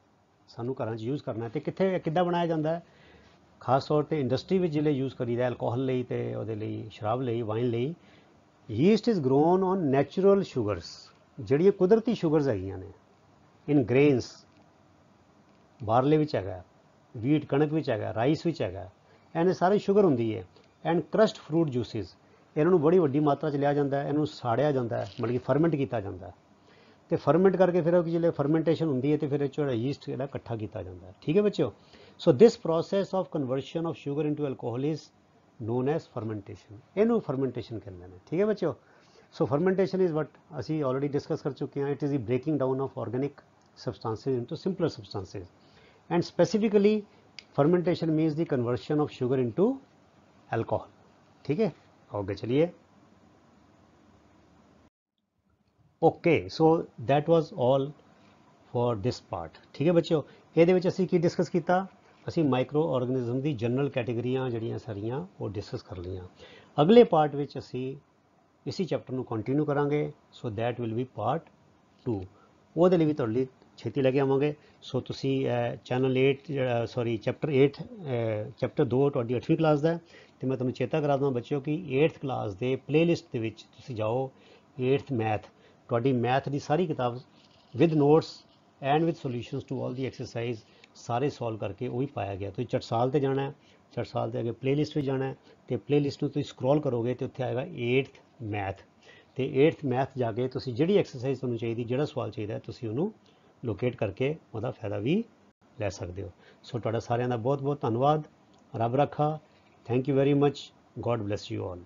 ਸਾਨੂੰ ਘਰਾਂ 'ਚ ਯੂਜ਼ ਕਰਨਾ ਹੈ, ਤੇ ਕਿੱਥੇ ਕਿੱਦਾਂ ਬਣਾਇਆ ਜਾਂਦਾ ਹੈ, ਖਾਸ ਤੌਰ ਤੇ ਇੰਡਸਟਰੀ ਵਿੱਚ ਜਿਹੜੇ ਯੂਜ਼ ਕਰੀਦਾ ਐਲਕੋਹਲ ਲਈ ਤੇ ਉਹਦੇ ਲਈ ਸ਼ਰਾਬ ਲਈ, ਵਾਈਨ ਲਈ। Yeast is grown on natural sugars, ਜਿਹੜੀਆਂ ਕੁਦਰਤੀ ਸ਼ੂਗਰਸ ਹੈਗੀਆਂ ਨੇ, ਇਨ ਗ੍ਰੇਨਸ, ਬਾਰਲੇ ਵਿੱਚ ਹੈਗਾ, ਵੀਟ ਕਣਕ ਵਿੱਚ ਹੈਗਾ, ਰਾਈਸ ਵਿੱਚ ਹੈਗਾ, ਇਹਨੇ ਸਾਰੇ ਸ਼ੂਗਰ ਹੁੰਦੀ ਹੈ। ਐਂਡ ਕਰਸ਼ਡ ਫਰੂਟ ਜੂਸਿਸ, ਇਹਨਾਂ ਨੂੰ ਬੜੀ ਵੱਡੀ ਮਾਤਰਾ 'ਚ ਲਿਆ ਜਾਂਦਾ ਹੈ, ਇਹਨੂੰ ਸਾੜਿਆ ਜਾਂਦਾ ਹੈ, ਮਤਲਬ ਕਿ ਫਰਮੈਂਟ ਕੀਤਾ ਜਾਂਦਾ ਹੈ, ਤੇ ਫਰਮੈਂਟ ਕਰਕੇ ਫਿਰ ਜਿਹੜੇ ਫਰਮੈਂਟੇਸ਼ਨ ਹੁੰਦੀ ਹੈ ਤੇ ਫਿਰ ਇਹ 'ਚ ਯੀਸਟ ਜਿਹੜਾ ਇਕੱਠਾ ਕੀਤਾ ਜਾਂਦਾ ਹੈ। ਠੀਕ ਹੈ ਬੱਚਿਓ, so this process of conversion of sugar into alcohol is known as fermentation, ਇਹਨੂੰ ਫਰਮੈਂਟੇਸ਼ਨ ਕਹਿੰਦੇ ਨੇ। ਠੀਕ ਹੈ ਬੱਚਿਓ, ਸੋ ਫਰਮੈਂਟੇਸ਼ਨ ਇਜ਼ ਵਟ ਅਸੀਂ ਆਲਰੇਡੀ ਡਿਸਕਸ ਕਰ ਚੁੱਕੇ ਹਾਂ। It is the breaking down of organic substances into simpler substances, and specifically fermentation means the conversion of sugar into alcohol। ठीक है, आगे चलिए। Okay, so that was all for this part. ठीक है बच्चों, ਇਹਦੇ ਵਿੱਚ ਅਸੀਂ ਕੀ ਡਿਸਕਸ ਕੀਤਾ, ਅਸੀਂ ਮਾਈਕਰੋ ਆਰਗੇਨਿਜ਼ਮ ਦੀ ਜਨਰਲ ਕੈਟੇਗਰੀਆਂ ਜਿਹੜੀਆਂ ਸਾਰੀਆਂ ਉਹ ਡਿਸਕਸ ਕਰ ਲਈਆਂ। ਅਗਲੇ ਪਾਰਟ ਵਿੱਚ ਅਸੀਂ ਇਸੇ ਚੈਪਟਰ ਨੂੰ ਕੰਟੀਨਿਊ ਕਰਾਂਗੇ। So that will be part 2। ਉਹਦੇ ਲਈ ਵੀ ਤੁਹਾਡੇ ਲਈ ਛੇਤੀ ਲੈ ਕੇ ਆਵਾਂਗੇ। ਸੋ ਤੁਸੀਂ ਚੈਨਲ 8 ਸੌਰੀ ਚੈਪਟਰ 8 ਚੈਪਟਰ 2 ਤੁਹਾਡੀ 8ਵੀਂ ਕਲਾਸ ਦਾ, ਅਤੇ ਮੈਂ ਤੁਹਾਨੂੰ ਚੇਤਾ ਕਰਾ ਦਵਾਂ ਬੱਚਿਓ ਕਿ 8th ਕਲਾਸ ਦੇ ਪਲੇਲਿਸਟ ਦੇ ਵਿੱਚ ਤੁਸੀਂ ਜਾਓ, 8th ਮੈਥ, ਤੁਹਾਡੀ ਮੈਥ ਦੀ ਸਾਰੀ ਕਿਤਾਬ with notes and with solutions to all the exercise ਸਾਰੇ ਸੋਲਵ ਕਰਕੇ ਉਹ ਵੀ ਪਾਇਆ ਗਿਆ। ਤੁਸੀਂ ਚਟਸਾਲ 'ਤੇ ਜਾਣਾ, ਚਟਸਾਲ 'ਤੇ ਅੱਗੇ ਪਲੇਲਿਸਟ ਵਿੱਚ ਜਾਣਾ, ਅਤੇ ਪਲੇਲਿਸਟ ਨੂੰ ਤੁਸੀਂ ਸਕਰੋਲ ਕਰੋਗੇ ਅਤੇ ਉੱਥੇ ਆਏਗਾ 8th ਮੈਥ, ਅਤੇ 8th ਮੈਥ ਜਾ ਕੇ ਤੁਸੀਂ ਜਿਹੜੀ ਐਕਸਰਸਾਈਜ਼ ਤੁਹਾਨੂੰ ਚਾਹੀਦੀ, ਜਿਹੜਾ ਸਵਾਲ ਚਾਹੀਦਾ, ਤੁਸੀਂ ਉਹਨੂੰ ਲੋਕੇਟ ਕਰਕੇ ਉਹਦਾ ਫਾਇਦਾ ਵੀ ਲੈ ਸਕਦੇ ਹੋ। ਸੋ ਤੁਹਾਡਾ ਸਾਰਿਆਂ ਦਾ ਬਹੁਤ ਬਹੁਤ ਧੰਨਵਾਦ। ਰੱਬ ਰਾਖਾ। Thank you very much. God bless you all.